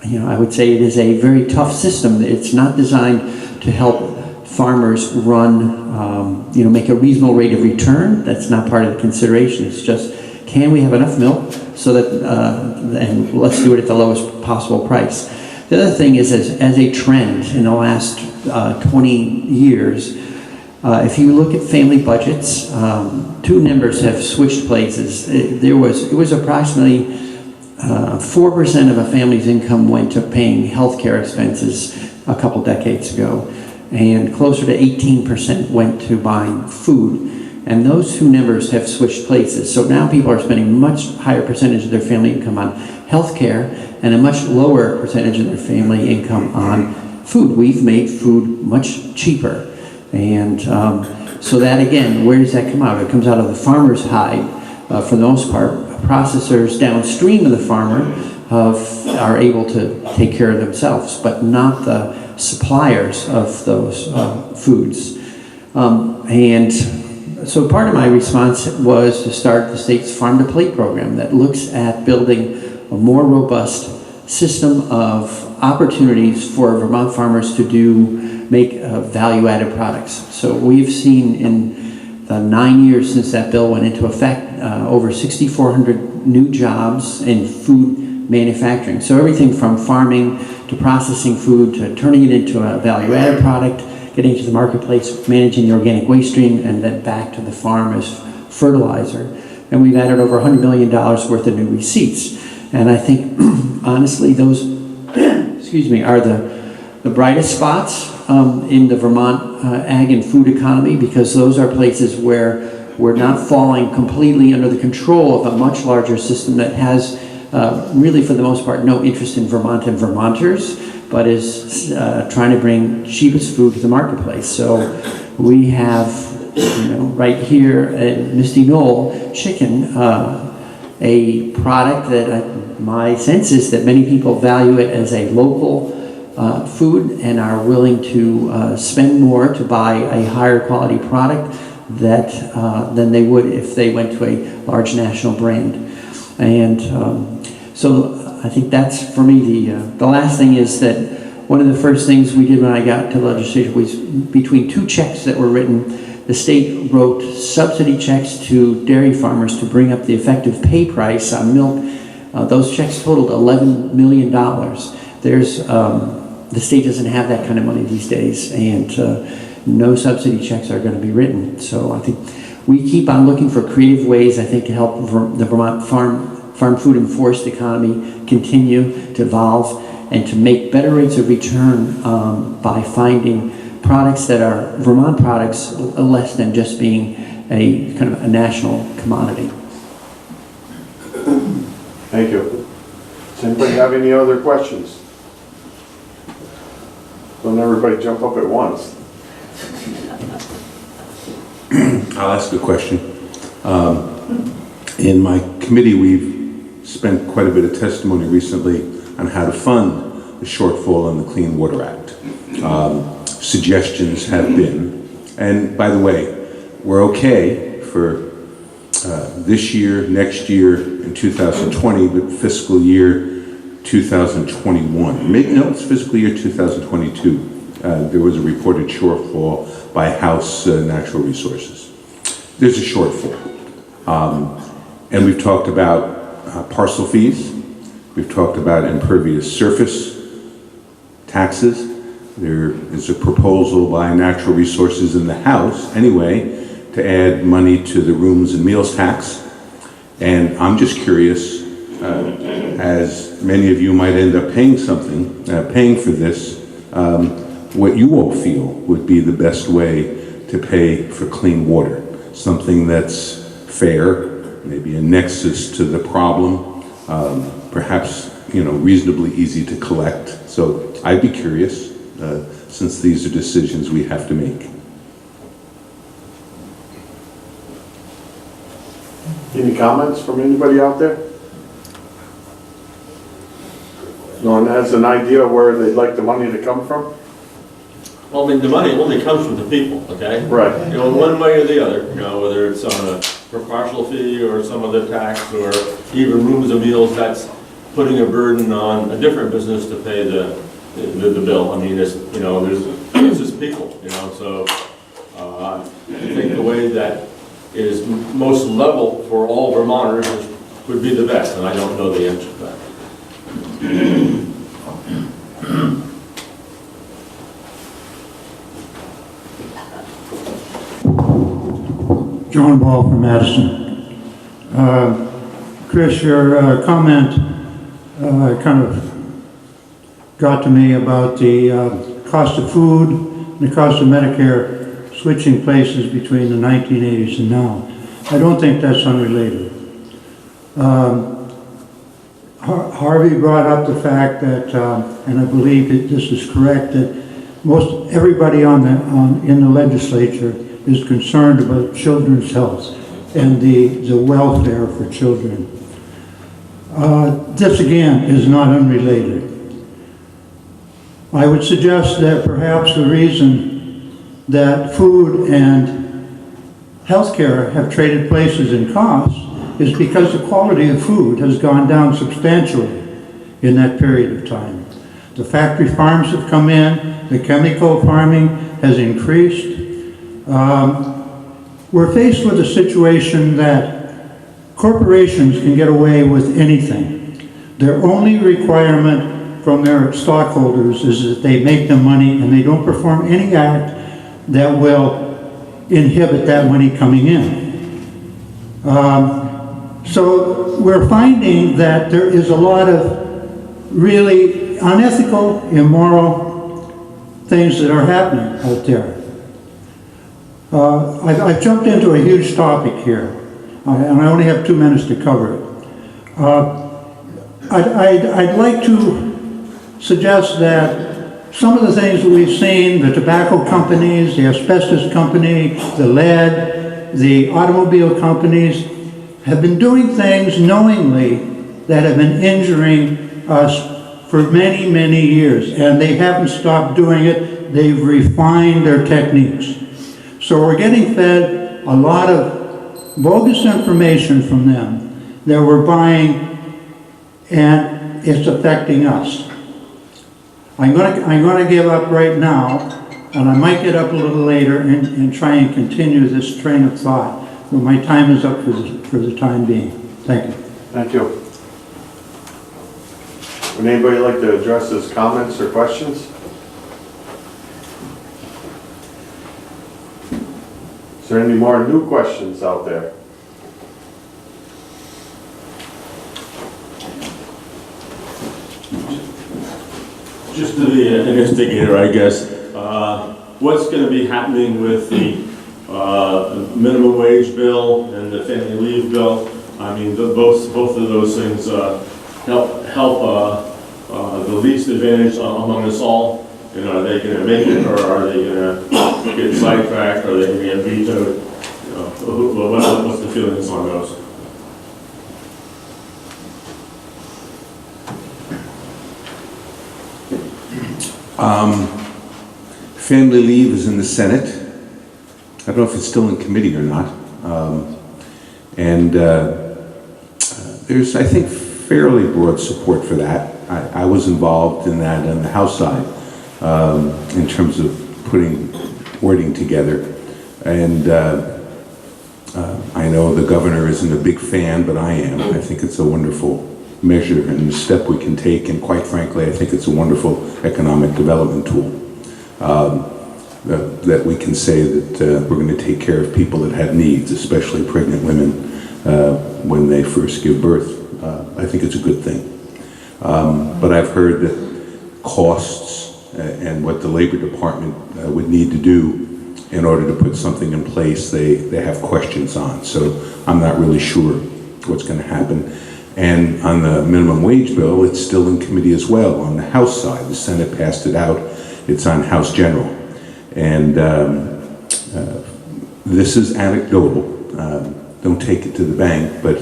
I would say it is a very tough system. It's not designed to help farmers run, make a reasonable rate of return. That's not part of the consideration. It's just, can we have enough milk so that, and let's do it at the lowest possible price. The other thing is, as a trend in the last 20 years, if you look at family budgets, two members have switched places. It was approximately 4% of a family's income went to paying health care expenses a couple decades ago, and closer to 18% went to buying food. And those two numbers have switched places. So now people are spending a much higher percentage of their family income on health care and a much lower percentage of their family income on food. We've made food much cheaper. And so that, again, where does that come out? It comes out of the farmer's hide for the most part. Processors downstream of the farmer are able to take care of themselves, but not the suppliers of those foods. And so part of my response was to start the state's Farm to Plate program that looks at building a more robust system of opportunities for Vermont farmers to make value-added products. So we've seen in the 9 years since that bill went into effect, over 6,400 new jobs in food manufacturing. So everything from farming to processing food to turning it into a value-added product, getting to the marketplace, managing the organic waste stream, and then back to the farm as fertilizer. And we've added over $100 million worth of new receipts. And I think, honestly, those are the brightest spots in the Vermont ag and food economy, because those are places where we're not falling completely under the control of a much larger system that has really for the most part no interest in Vermont and Vermonters, but is trying to bring cheapest food to the marketplace. So we have, right here at Misty Knoll Chicken, a product that my sense is that many people value it as a local food and are willing to spend more to buy a higher quality product than they would if they went to a large national brand. And so I think that's, for me, the last thing is that one of the first things we did when I got to the legislature was between two checks that were written, the state wrote subsidy checks to dairy farmers to bring up the effective pay price on milk. Those checks totaled $11 million. The state doesn't have that kind of money these days, and no subsidy checks are going to be written. So I think we keep on looking for creative ways, I think, to help the Vermont farm, food, and forest economy continue to evolve and to make better rates of return by finding products that are Vermont products, less than just being a kind of a national commodity. Thank you. Does anybody have any other questions? Don't everybody jump up at once. I'll ask a question. In my committee, we've spent quite a bit of testimony recently on how to fund the shortfall in the Clean Water Act. Suggestions have been, and by the way, we're okay for this year, next year, in 2020, but fiscal year 2021. No, it's fiscal year 2022. There was a reported shortfall by House Natural Resources. There's a shortfall. And we've talked about parcel fees. We've talked about impervious surface taxes. There is a proposal by Natural Resources in the House, anyway, to add money to the rooms and meals tax. And I'm just curious, as many of you might end up paying something, paying for this, what you all feel would be the best way to pay for clean water. Something that's fair, maybe a nexus to the problem, perhaps, reasonably easy to collect. So I'd be curious, since these are decisions we have to make. Any comments from anybody out there? No one has an idea where they'd like the money to come from? Well, I mean, the money only comes from the people, okay? Right. One way or the other, whether it's on a partial fee or some other tax or even rooms and meals, that's putting a burden on a different business to pay the bill. I mean, it's just people, so I think the way that is most level for all Vermonters would be the best, and I don't know the answer to that. John Ball from Addison. Chris, your comment kind of got to me about the cost of food and the cost of Medicare switching places between the 1980s and now. I don't think that's unrelated. Harvey brought up the fact that, and I believe that this is correct, that most everybody in the legislature is concerned about children's health and the welfare for children. This again is not unrelated. I would suggest that perhaps the reason that food and healthcare have traded places in cost is because the quality of food has gone down substantially in that period of time. The factory farms have come in, the chemical farming has increased. We're faced with a situation that corporations can get away with anything. Their only requirement from their stockholders is that they make them money and they don't perform any act that will inhibit that money coming in. So we're finding that there is a lot of really unethical, immoral things that are happening out there. I've jumped into a huge topic here, and I only have 2 minutes to cover it. I'd like to suggest that some of the things that we've seen, the tobacco companies, the asbestos company, the lead, the automobile companies, have been doing things knowingly that have been injuring us for many, many years, and they haven't stopped doing it. They've refined their techniques. So we're getting fed a lot of bogus information from them that we're buying, and it's affecting us. I'm gonna give up right now, and I might get up a little later and try and continue this train of thought. But my time is up for the time being. Thank you. Thank you. Would anybody like to address his comments or questions? Is there any more new questions out there? Just to be an instigator, I guess, what's going to be happening with the minimum wage bill and the family leave bill? I mean, both of those things help the least advantaged among us all. You know, are they going to make it, or are they going to get sidetracked, or are they going to get vetoed? You know, what's the feelings on those? Family leave is in the Senate. I don't know if it's still in committee or not. There's, I think, fairly broad support for that. I was involved in that on the House side in terms of putting wording together. And I know the governor isn't a big fan, but I am. I think it's a wonderful measure and a step we can take, and quite frankly, I think it's a wonderful economic development tool. That we can say that we're going to take care of people that have needs, especially pregnant women when they first give birth. I think it's a good thing. But I've heard that costs and what the Labor Department would need to do in order to put something in place, they have questions on. So I'm not really sure what's going to happen. And on the minimum wage bill, it's still in committee as well on the House side. The Senate passed it out. It's on House General. And this is anecdotal. Don't take it to the bank, but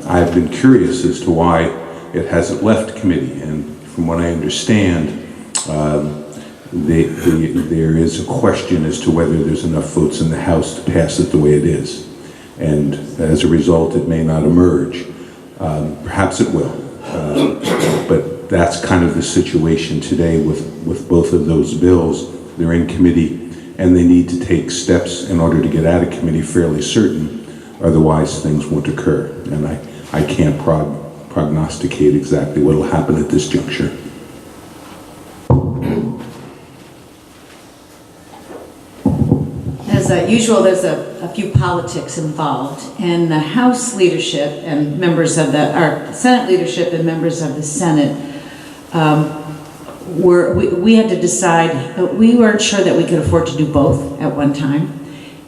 I've been curious as to why it hasn't left committee. And from what I understand, there is a question as to whether there's enough votes in the House to pass it the way it is. And as a result, it may not emerge. Perhaps it will. But that's kind of the situation today with both of those bills. They're in committee, and they need to take steps in order to get out of committee fairly certain, otherwise things won't occur. And I can't prognosticate exactly what will happen at this juncture. As usual, there's a few politics involved, and the House leadership and members of our Senate leadership and members of the Senate we had to decide. We weren't sure that we could afford to do both at one time,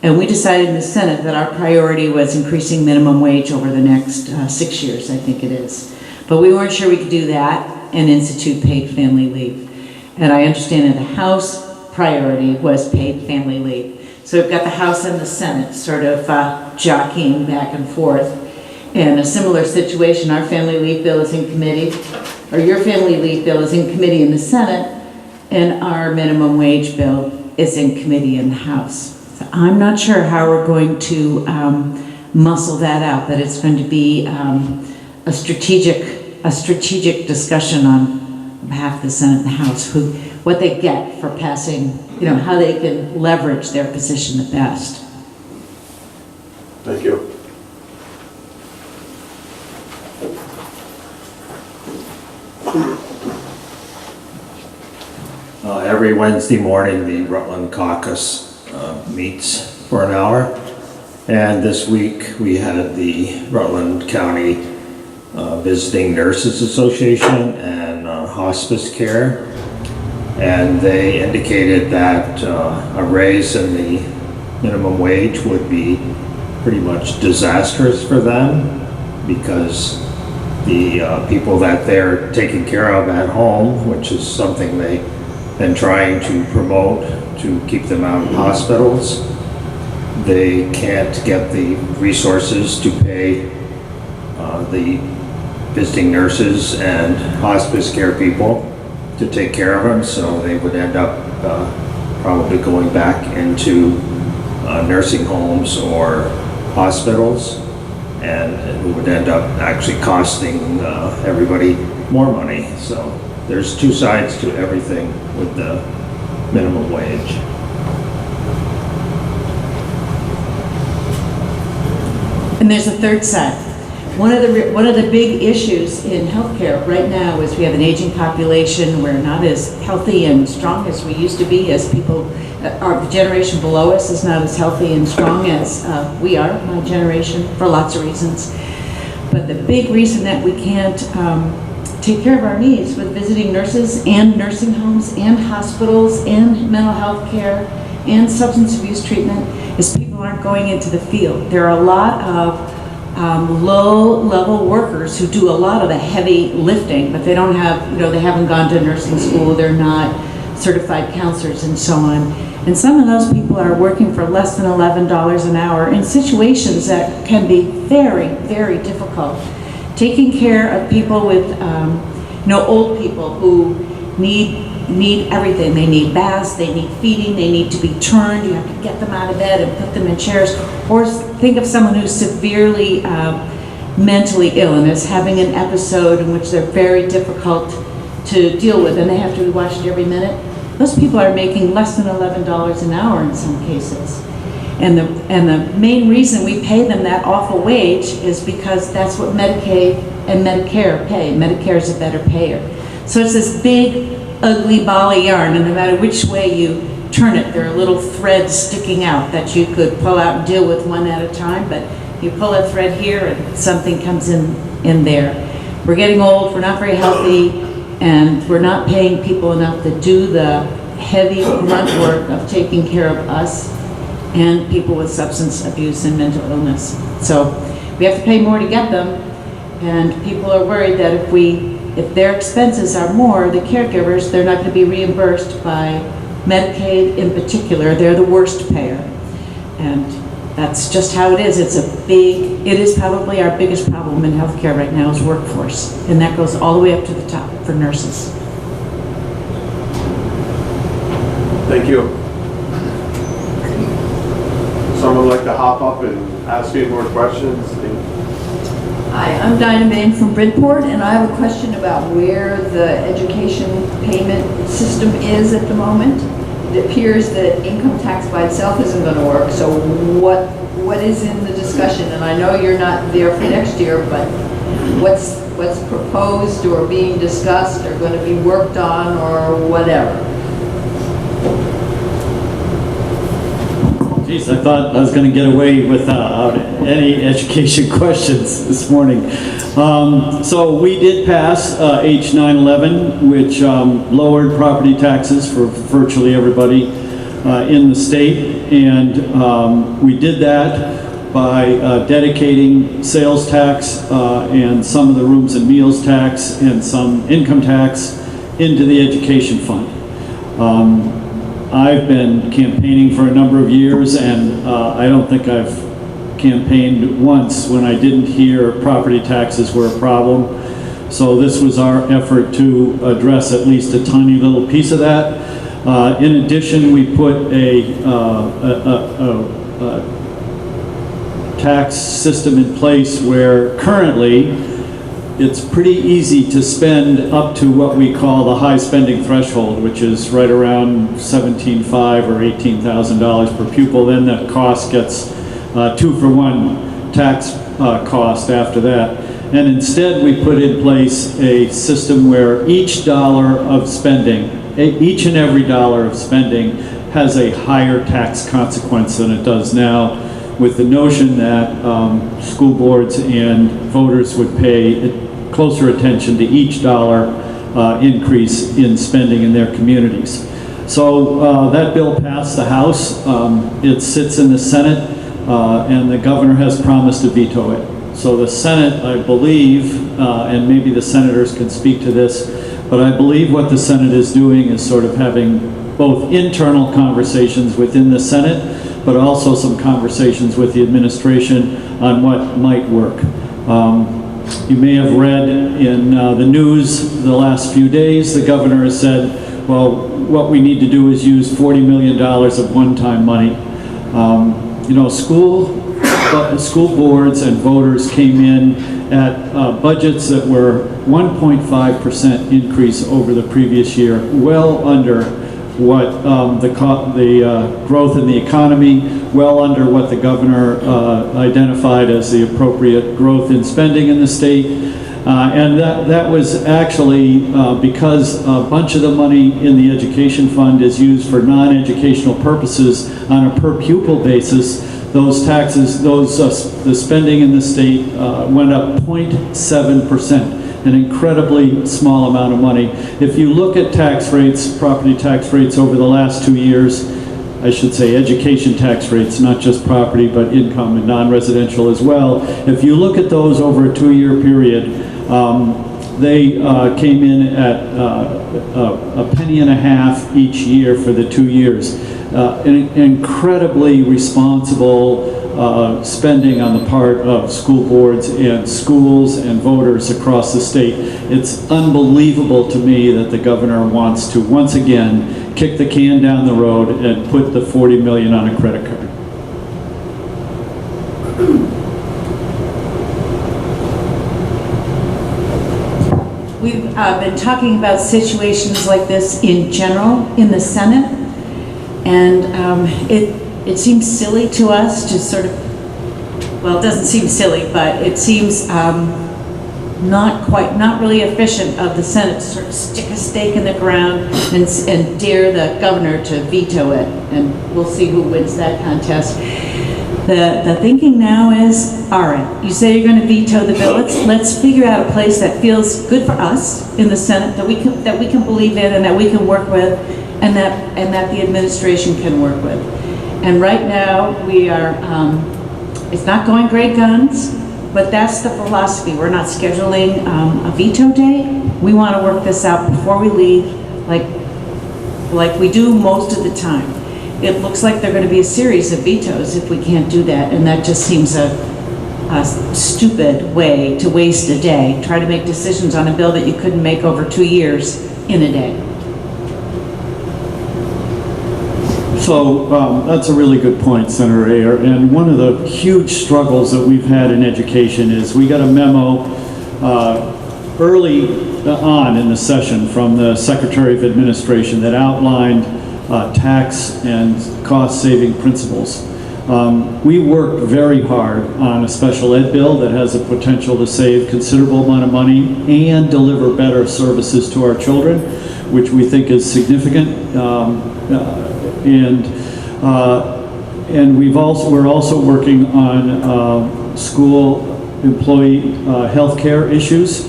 and we decided in the Senate that our priority was increasing minimum wage over the next 6 years, I think it is. But we weren't sure we could do that and institute paid family leave. And I understand that the House priority was paid family leave. So we've got the House and the Senate sort of jockeying back and forth. In a similar situation, our family leave bill is in committee, or your family leave bill is in committee in the Senate, and our minimum wage bill is in committee in the House. So I'm not sure how we're going to muscle that out, but it's going to be a strategic discussion on behalf of the Senate and the House, what they get for passing, how they can leverage their position the best. Thank you. Every Wednesday morning, the Rutland Caucus meets for an hour. And this week, we had the Rutland County Visiting Nurses Association and Hospice Care. And they indicated that a raise in the minimum wage would be pretty much disastrous for them, because the people that they're taking care of at home, which is something they've been trying to promote to keep them out of hospitals. They can't get the resources to pay the visiting nurses and hospice care people to take care of them, so they would end up probably going back into nursing homes or hospitals, and it would end up actually costing everybody more money. So there's two sides to everything with the minimum wage. And there's a third side. One of the big issues in healthcare right now is we have an aging population. We're not as healthy and strong as we used to be, as people, our generation below us is not as healthy and strong as we are, my generation, for lots of reasons. But the big reason that we can't take care of our needs with visiting nurses and nursing homes and hospitals and mental health care and substance abuse treatment is people aren't going into the field. There are a lot of low-level workers who do a lot of the heavy lifting, but they don't have, they haven't gone to nursing school, they're not certified counselors and so on. And some of those people are working for less than $11 an hour in situations that can be very, very difficult. Taking care of people with, old people who need everything. They need baths, they need feeding, they need to be turned. You have to get them out of bed and put them in chairs. Or think of someone who's severely mentally ill and is having an episode in which they're very difficult to deal with and they have to be watched every minute. Those people are making less than $11 an hour in some cases. And the main reason we pay them that awful wage is because that's what Medicaid and Medicare pay. Medicare is a better payer. So it's this big, ugly ball of yarn, and no matter which way you turn it, there are little threads sticking out that you could pull out and deal with one at a time, but you pull a thread here and something comes in there. We're getting old, we're not very healthy, and we're not paying people enough to do the heavy grunt work of taking care of us and people with substance abuse and mental illness. So we have to pay more to get them, and people are worried that if their expenses are more, the caregivers, they're not going to be reimbursed by Medicaid in particular. They're the worst payer. And that's just how it is. It is probably our biggest problem in healthcare right now is workforce. And that goes all the way up to the top for nurses. Thank you. Someone like to hop up and ask any more questions? Hi, I'm Dinah Bain from Bridport, and I have a question about where the education payment system is at the moment. It appears that income tax by itself isn't going to work, so what is in the discussion? And I know you're not there for next year, but what's proposed or being discussed or going to be worked on or whatever? Geez, I thought I was going to get away without any education questions this morning. So we did pass H 911, which lowered property taxes for virtually everybody in the state. And we did that by dedicating sales tax and some of the rooms and meals tax and some income tax into the education fund. I've been campaigning for a number of years, and I don't think I've campaigned once when I didn't hear property taxes were a problem. So this was our effort to address at least a tiny little piece of that. In addition, we put a tax system in place where currently it's pretty easy to spend up to what we call the high spending threshold, which is right around $17,500 or $18,000 per pupil. Then the cost gets 2-for-1 tax cost after that. And instead we put in place a system where each dollar of spending, each and every dollar of spending has a higher tax consequence than it does now, with the notion that school boards and voters would pay closer attention to each dollar increase in spending in their communities. So that bill passed the House. It sits in the Senate, and the governor has promised to veto it. So the Senate, I believe, and maybe the senators can speak to this, but I believe what the Senate is doing is sort of having both internal conversations within the Senate, but also some conversations with the administration on what might work. You may have read in the news the last few days, the governor has said, well, what we need to do is use $40 million of one-time money. You know, school boards and voters came in at budgets that were 1.5% increase over the previous year, well under what the growth in the economy, well under what the governor identified as the appropriate growth in spending in the state. And that was actually because a bunch of the money in the education fund is used for non-educational purposes on a per pupil basis. Those taxes, the spending in the state went up 0.7%. An incredibly small amount of money. If you look at tax rates, property tax rates over the last 2 years, I should say education tax rates, not just property, but income and non-residential as well. If you look at those over a 2-year period, they came in at a penny and a half each year for the 2 years. An incredibly responsible spending on the part of school boards and schools and voters across the state. It's unbelievable to me that the governor wants to once again kick the can down the road and put the $40 million on a credit card. We've been talking about situations like this in general in the Senate, and it seems silly to us to sort of, well, it doesn't seem silly, but it seems not really efficient of the Senate to sort of stick a stake in the ground and dare the governor to veto it, and we'll see who wins that contest. The thinking now is, all right, you say you're going to veto the bill. Let's figure out a place that feels good for us in the Senate, that we can believe in and that we can work with, and that the administration can work with. And right now we are, it's not going great guns, but that's the philosophy. We're not scheduling a veto day. We want to work this out before we leave, like we do most of the time. It looks like they're going to be a series of vetoes if we can't do that, and that just seems a stupid way to waste a day. Try to make decisions on a bill that you couldn't make over 2 years in a day. So that's a really good point, Senator Ayer. And one of the huge struggles that we've had in education is we got a memo early on in the session from the Secretary of Administration that outlined tax and cost-saving principles. We worked very hard on a special ed bill that has the potential to save considerable amount of money and deliver better services to our children, which we think is significant. And we're also working on school employee health care issues.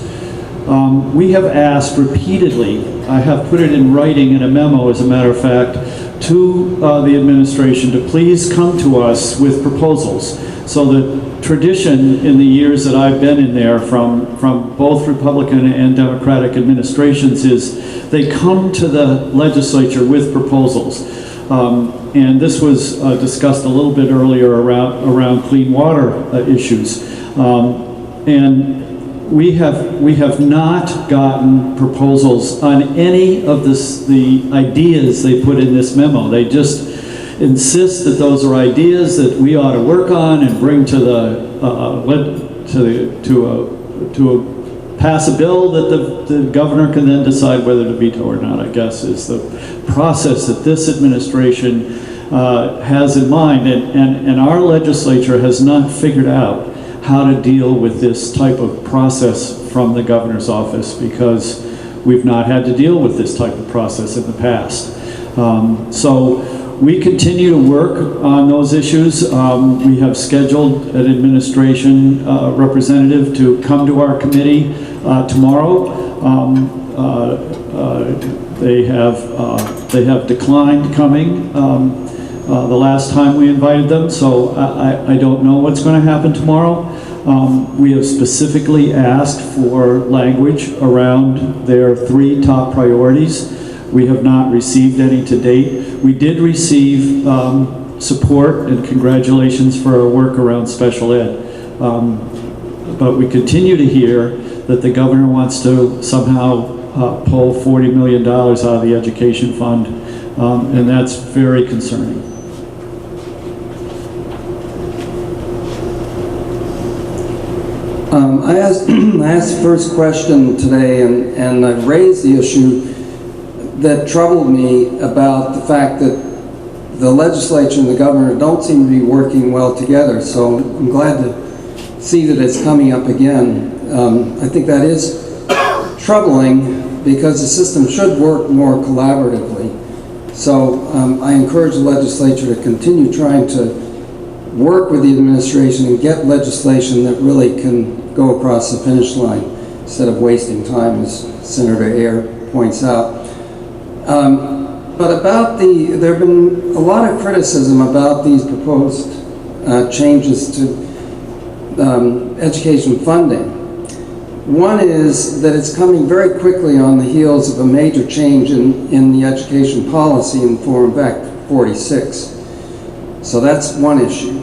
We have asked repeatedly, I have put it in writing in a memo, as a matter of fact, to the administration to please come to us with proposals. So the tradition in the years that I've been in there from both Republican and Democratic administrations is they come to the legislature with proposals. And this was discussed a little bit earlier around clean water issues. And we have not gotten proposals on any of the ideas they put in this memo. They just insist that those are ideas that we ought to work on and bring to pass a bill that the governor can then decide whether to veto or not, I guess, is the process that this administration has in mind. And our legislature has not figured out how to deal with this type of process from the governor's office, because we've not had to deal with this type of process in the past. So we continue to work on those issues. We have scheduled an administration representative to come to our committee tomorrow. They have declined coming the last time we invited them, so I don't know what's going to happen tomorrow. We have specifically asked for language around their 3 top priorities. We have not received any to date. We did receive support and congratulations for our work around special ed. But we continue to hear that the governor wants to somehow pull $40 million out of the education fund, and that's very concerning. I asked the first question today, and I raised the issue that troubled me about the fact that the legislature and the governor don't seem to be working well together. So I'm glad to see that it's coming up again. I think that is troubling because the system should work more collaboratively. So I encourage the legislature to continue trying to work with the administration and get legislation that really can go across the finish line instead of wasting time, as Senator Ayer points out. But about there have been a lot of criticism about these proposed changes to education funding. One is that it's coming very quickly on the heels of a major change in the education policy in the form of Act 46. So that's one issue.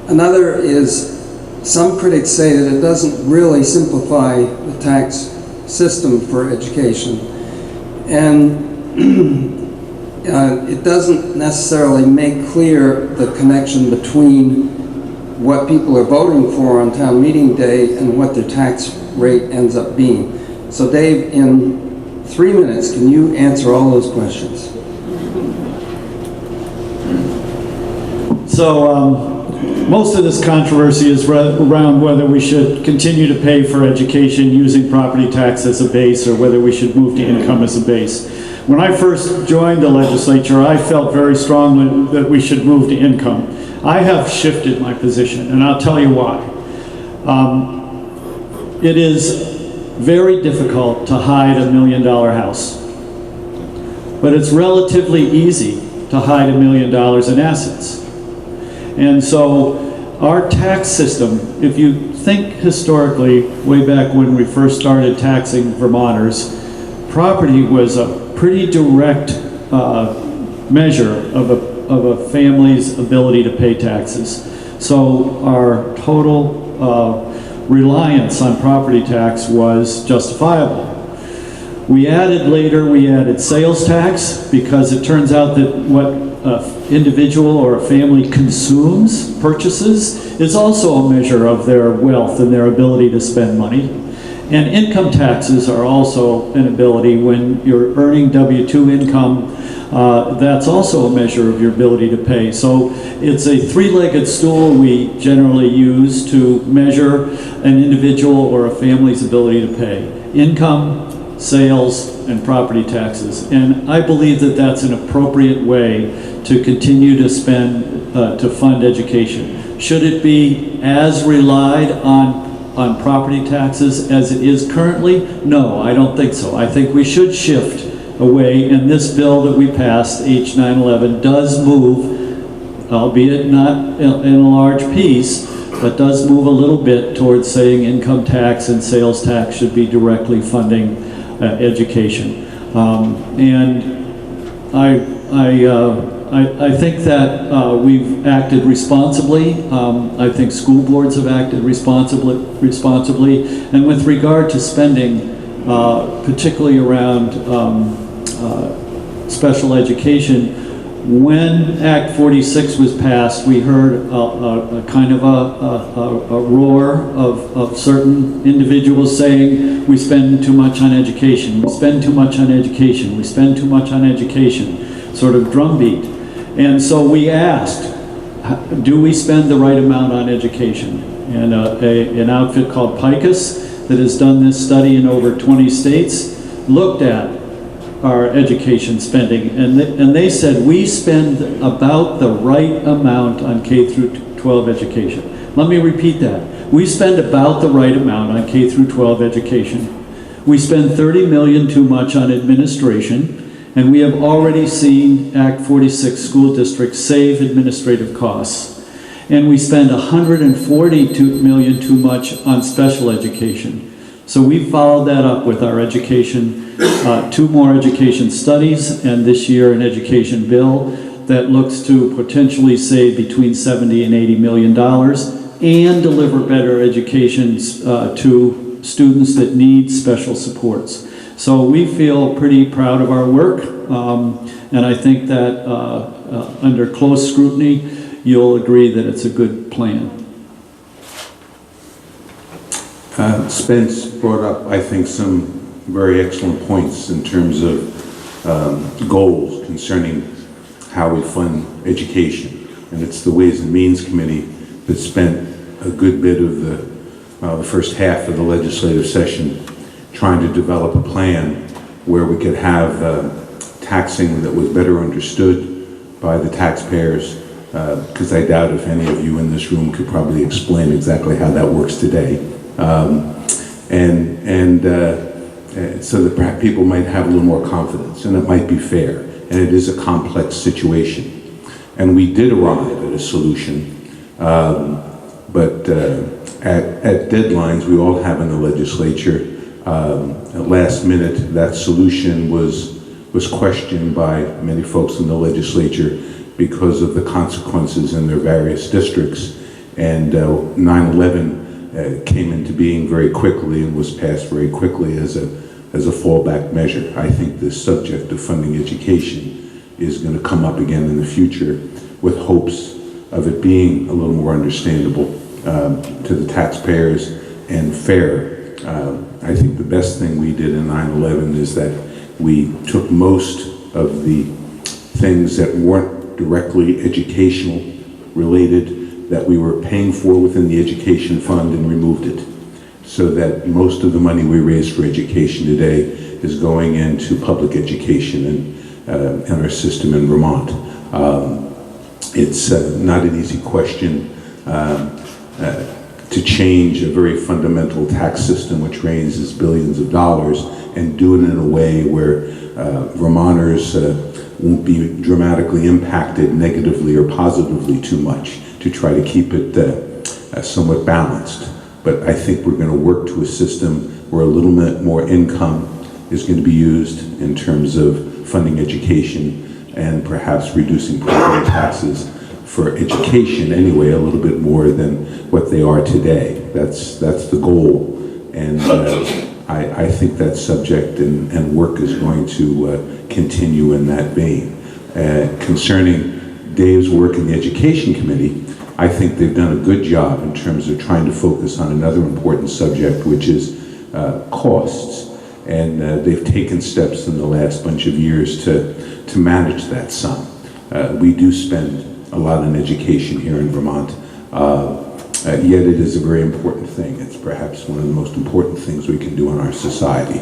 Another is some critics say that it doesn't really simplify the tax system for education. And it doesn't necessarily make clear the connection between what people are voting for on town meeting day and what their tax rate ends up being. So Dave, in 3 minutes, can you answer all those questions? So most of this controversy is around whether we should continue to pay for education using property tax as a base or whether we should move to income as a base. When I first joined the legislature, I felt very strongly that we should move to income. I have shifted my position, and I'll tell you why. It is very difficult to hide $1 million house, but it's relatively easy to hide $1 million in assets. And so our tax system, if you think historically, way back when we first started taxing Vermonters, property was a pretty direct measure of a family's ability to pay taxes. So our total reliance on property tax was justifiable. We added sales tax because it turns out that what an individual or a family purchases, is also a measure of their wealth and their ability to spend money. And income taxes are also an ability. When you're earning W-2 income, that's also a measure of your ability to pay. So it's a three-legged stool we generally use to measure an individual or a family's ability to pay. Income, sales, and property taxes. And I believe that that's an appropriate way to continue to spend, to fund education. Should it be as relied on property taxes as it is currently? No, I don't think so. I think we should shift away, and this bill that we passed, H 911, does move, albeit not in a large piece, but does move a little bit towards saying income tax and sales tax should be directly funding education. And I think that we've acted responsibly. I think school boards have acted responsibly. And with regard to spending, particularly around special education, when Act 46 was passed, we heard a kind of a roar of certain individuals saying, we spend too much on education, we spend too much on education, we spend too much on education, sort of drumbeat. And so we asked, do we spend the right amount on education? And an outfit called PICUS that has done this study in over 20 states looked at our education spending, and they said we spend about the right amount on K through 12 education. Let me repeat that. We spend about the right amount on K through 12 education. We spend $30 million too much on administration, and we have already seen Act 46 school districts save administrative costs. and we spend $142 million too much on special education. So we followed that up with our education, 2 more education studies, and this year an education bill that looks to potentially save between $70 and $80 million and deliver better education to students that need special supports. So we feel pretty proud of our work, and I think that under close scrutiny, you'll agree that it's a good plan. Spence brought up, I think, some very excellent points in terms of goals concerning how we fund education. And it's the Ways and Means Committee that spent a good bit of the first half of the legislative session trying to develop a plan where we could have taxing that was better understood by the taxpayers, because I doubt if any of you in this room could probably explain exactly how that works today. So that perhaps people might have a little more confidence, and it might be fair, and it is a complex situation. And we did arrive at a solution, but at deadlines we all have in the legislature, at last minute that solution was questioned by many folks in the legislature because of the consequences in their various districts, and 9/11 came into being very quickly and was passed very quickly as a fallback measure. I think this subject of funding education is going to come up again in the future with hopes of it being a little more understandable to the taxpayers and fair. I think the best thing we did in 9/11 is that we took most of the things that weren't directly educational related that we were paying for within the education fund and removed it, so that most of the money we raise for education today is going into public education in our system in Vermont. It's not an easy question to change a very fundamental tax system which raises billions of dollars and do it in a way where Vermonters won't be dramatically impacted negatively or positively too much, to try to keep it somewhat balanced. But I think we're going to work to a system where a little bit more income is going to be used in terms of funding education and perhaps reducing property taxes for education anyway, a little bit more than what they are today. That's the goal. And I think that subject and work is going to continue in that vein. Concerning Dave's work in the Education Committee, I think they've done a good job in terms of trying to focus on another important subject, which is costs. And they've taken steps in the last bunch of years to manage that sum. We do spend a lot on education here in Vermont, yet it is a very important thing. It's perhaps one of the most important things we can do in our society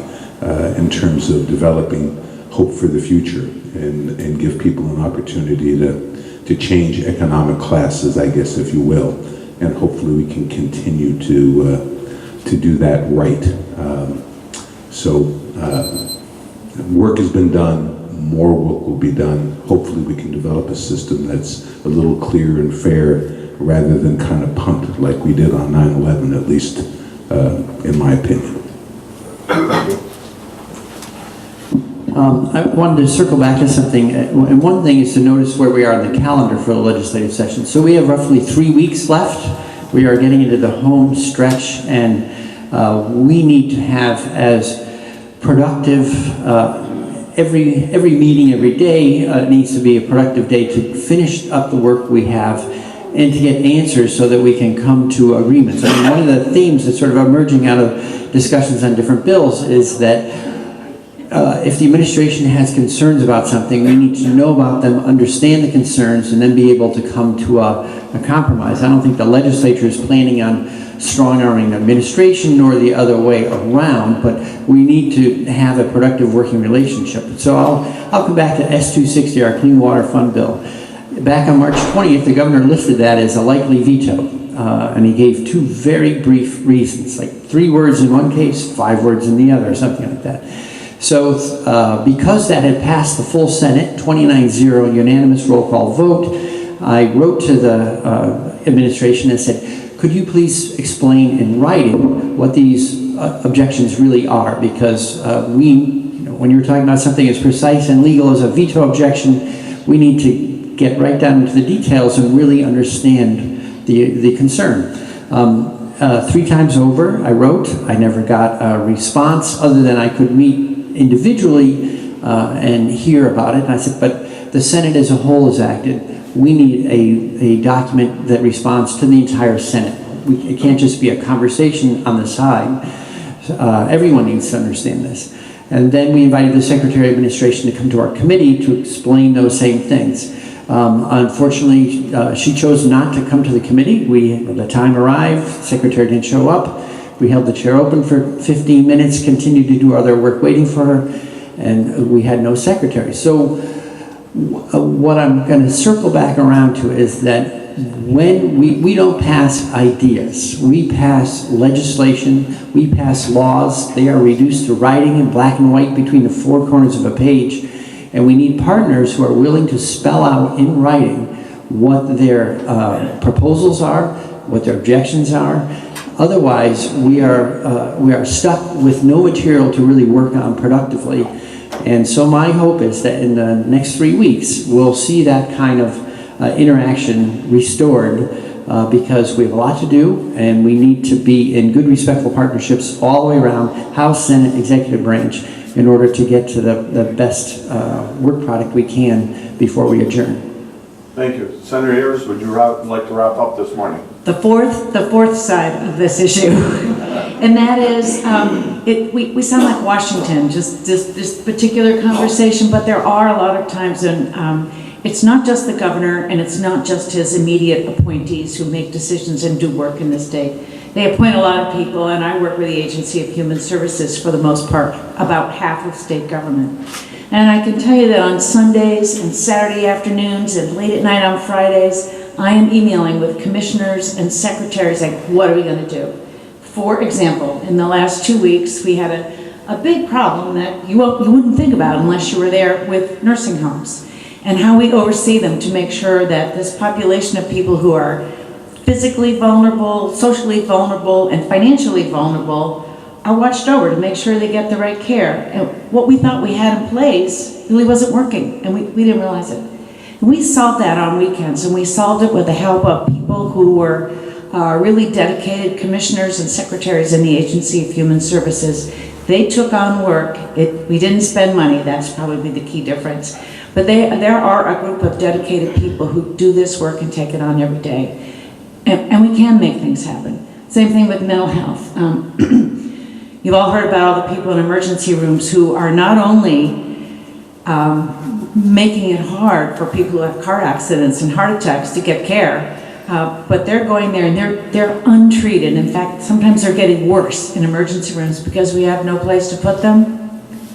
in terms of developing hope for the future and give people an opportunity to change economic classes, I guess, if you will, and hopefully we can continue to do that right. Work has been done, more work will be done. Hopefully we can develop a system that's a little clearer and fair rather than kind of pumped like we did on 9/11, at least in my opinion. I wanted to circle back to something, and one thing is to notice where we are in the calendar for the legislative session. So we have roughly 3 weeks left. We are getting into the home stretch, and we need to have as productive, every meeting, every day needs to be a productive day to finish up the work we have and to get answers so that we can come to agreements. I mean, one of the themes that's sort of emerging out of discussions on different bills is that if the administration has concerns about something, we need to know about them, understand the concerns, and then be able to come to a compromise. I don't think the legislature is planning on strong-arming the administration nor the other way around, but we need to have a productive working relationship. So I'll come back to S260, our Clean Water Fund bill. Back on March 20th, the governor listed that as a likely veto, and he gave 2 very brief reasons, like 3 words in one case, 5 words in the other, or something like that. So because that had passed the full Senate, 29-0 unanimous roll call vote, I wrote to the administration and said, could you please explain in writing what these objections really are? Because when you're talking about something as precise and legal as a veto objection, we need to get right down into the details and really understand the concern. 3 times over I wrote. I never got a response other than I could meet individually and hear about it. And I said, but the Senate as a whole has acted. We need a document that responds to the entire Senate. It can't just be a conversation on the side. Everyone needs to understand this. And then we invited the Secretary of Administration to come to our committee to explain those same things. Unfortunately, she chose not to come to the committee. The time arrived, the Secretary didn't show up. We held the chair open for 15 minutes, continued to do other work waiting for her, and we had no secretary. So what I'm going to circle back around to is that when we don't pass ideas, we pass legislation, we pass laws. They are reduced to writing in black and white between the 4 corners of a page, and we need partners who are willing to spell out in writing what their proposals are, what their objections are. Otherwise, we are stuck with no material to really work on productively. And so my hope is that in the next 3 weeks, we'll see that kind of interaction restored because we have a lot to do and we need to be in good, respectful partnerships all the way around, House, Senate, Executive Branch, in order to get to the best work product we can before we adjourn. Thank you. Senator Ayers, would you like to wrap up this morning? The fourth side of this issue, and that is, we sound like Washington, just this particular conversation, but there are a lot of times when it's not just the governor and it's not just his immediate appointees who make decisions and do work in the state. They appoint a lot of people, and I work with the Agency of Human Services for the most part, about half of state government. And I can tell you that on Sundays and Saturday afternoons and late at night on Fridays, I am emailing with commissioners and secretaries like, what are we going to do? For example, in the last 2 weeks, we had a big problem that you wouldn't think about unless you were there with nursing homes, and how we oversee them to make sure that this population of people who are physically vulnerable, socially vulnerable, and financially vulnerable are watched over to make sure they get the right care. And what we thought we had in place really wasn't working, and we didn't realize it. And we solved that on weekends, and we solved it with the help of people who were really dedicated commissioners and secretaries in the Agency of Human Services. They took on work. We didn't spend money. That's probably the key difference. But there are a group of dedicated people who do this work and take it on every day. And we can make things happen. Same thing with mental health. You've all heard about all the people in emergency rooms who are not only making it hard for people who have car accidents and heart attacks to get care, but they're going there and they're untreated. In fact, sometimes they're getting worse in emergency rooms because we have no place to put them.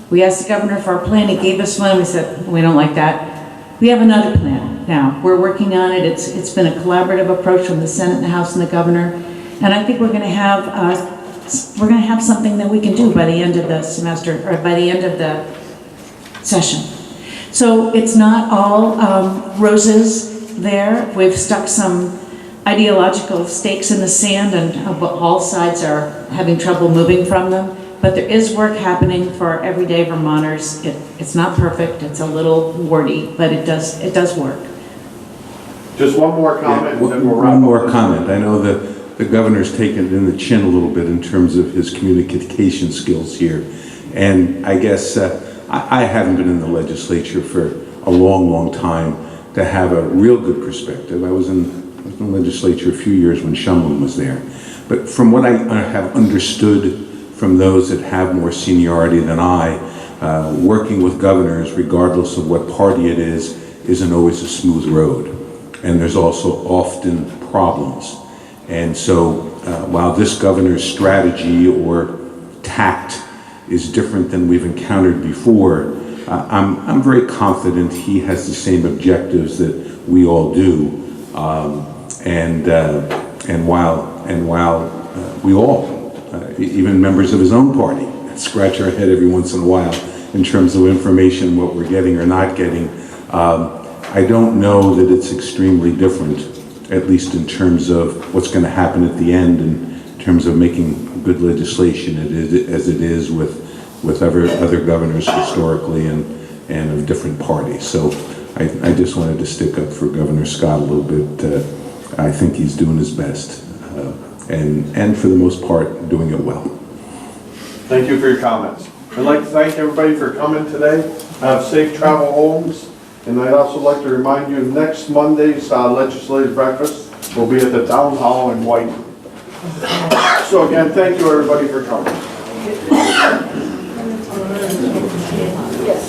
We asked the governor for a plan. He gave us one. We said, we don't like that. We have another plan now. We're working on it. It's been a collaborative approach from the Senate, the House, and the governor. And I think we're going to have something that we can do by the end of the semester, or by the end of the session. So it's not all roses there. We've stuck some ideological stakes in the sand, and all sides are having trouble moving from them. But there is work happening for everyday Vermonters. It's not perfect. It's a little wordy, but it does work. Just one more comment, and then we'll wrap up. One more comment. I know that the governor's taken it in the chin a little bit in terms of his communication skills here. And I guess I haven't been in the legislature for a long, long time to have a real good perspective. I was in the legislature a few years when Shumlin was there. But from what I have understood from those that have more seniority than I, working with governors, regardless of what party it is, isn't always a smooth road. And there's also often problems. And so while this governor's strategy or tact is different than we've encountered before, I'm very confident he has the same objectives that we all do. And while we all, even members of his own party, scratch our head every once in a while in terms of information, what we're getting or not getting, I don't know that it's extremely different, at least in terms of what's going to happen at the end, in terms of making good legislation as it is with other governors historically and of different parties. So I just wanted to stick up for Governor Scott a little bit. I think he's doing his best, and for the most part, doing it well. Thank you for your comments. I'd like to thank everybody for coming today. Have safe travel homes. And I'd also like to remind you, next Monday's legislative breakfast will be at the Town Hall in White. So again, thank you everybody for coming. Yes.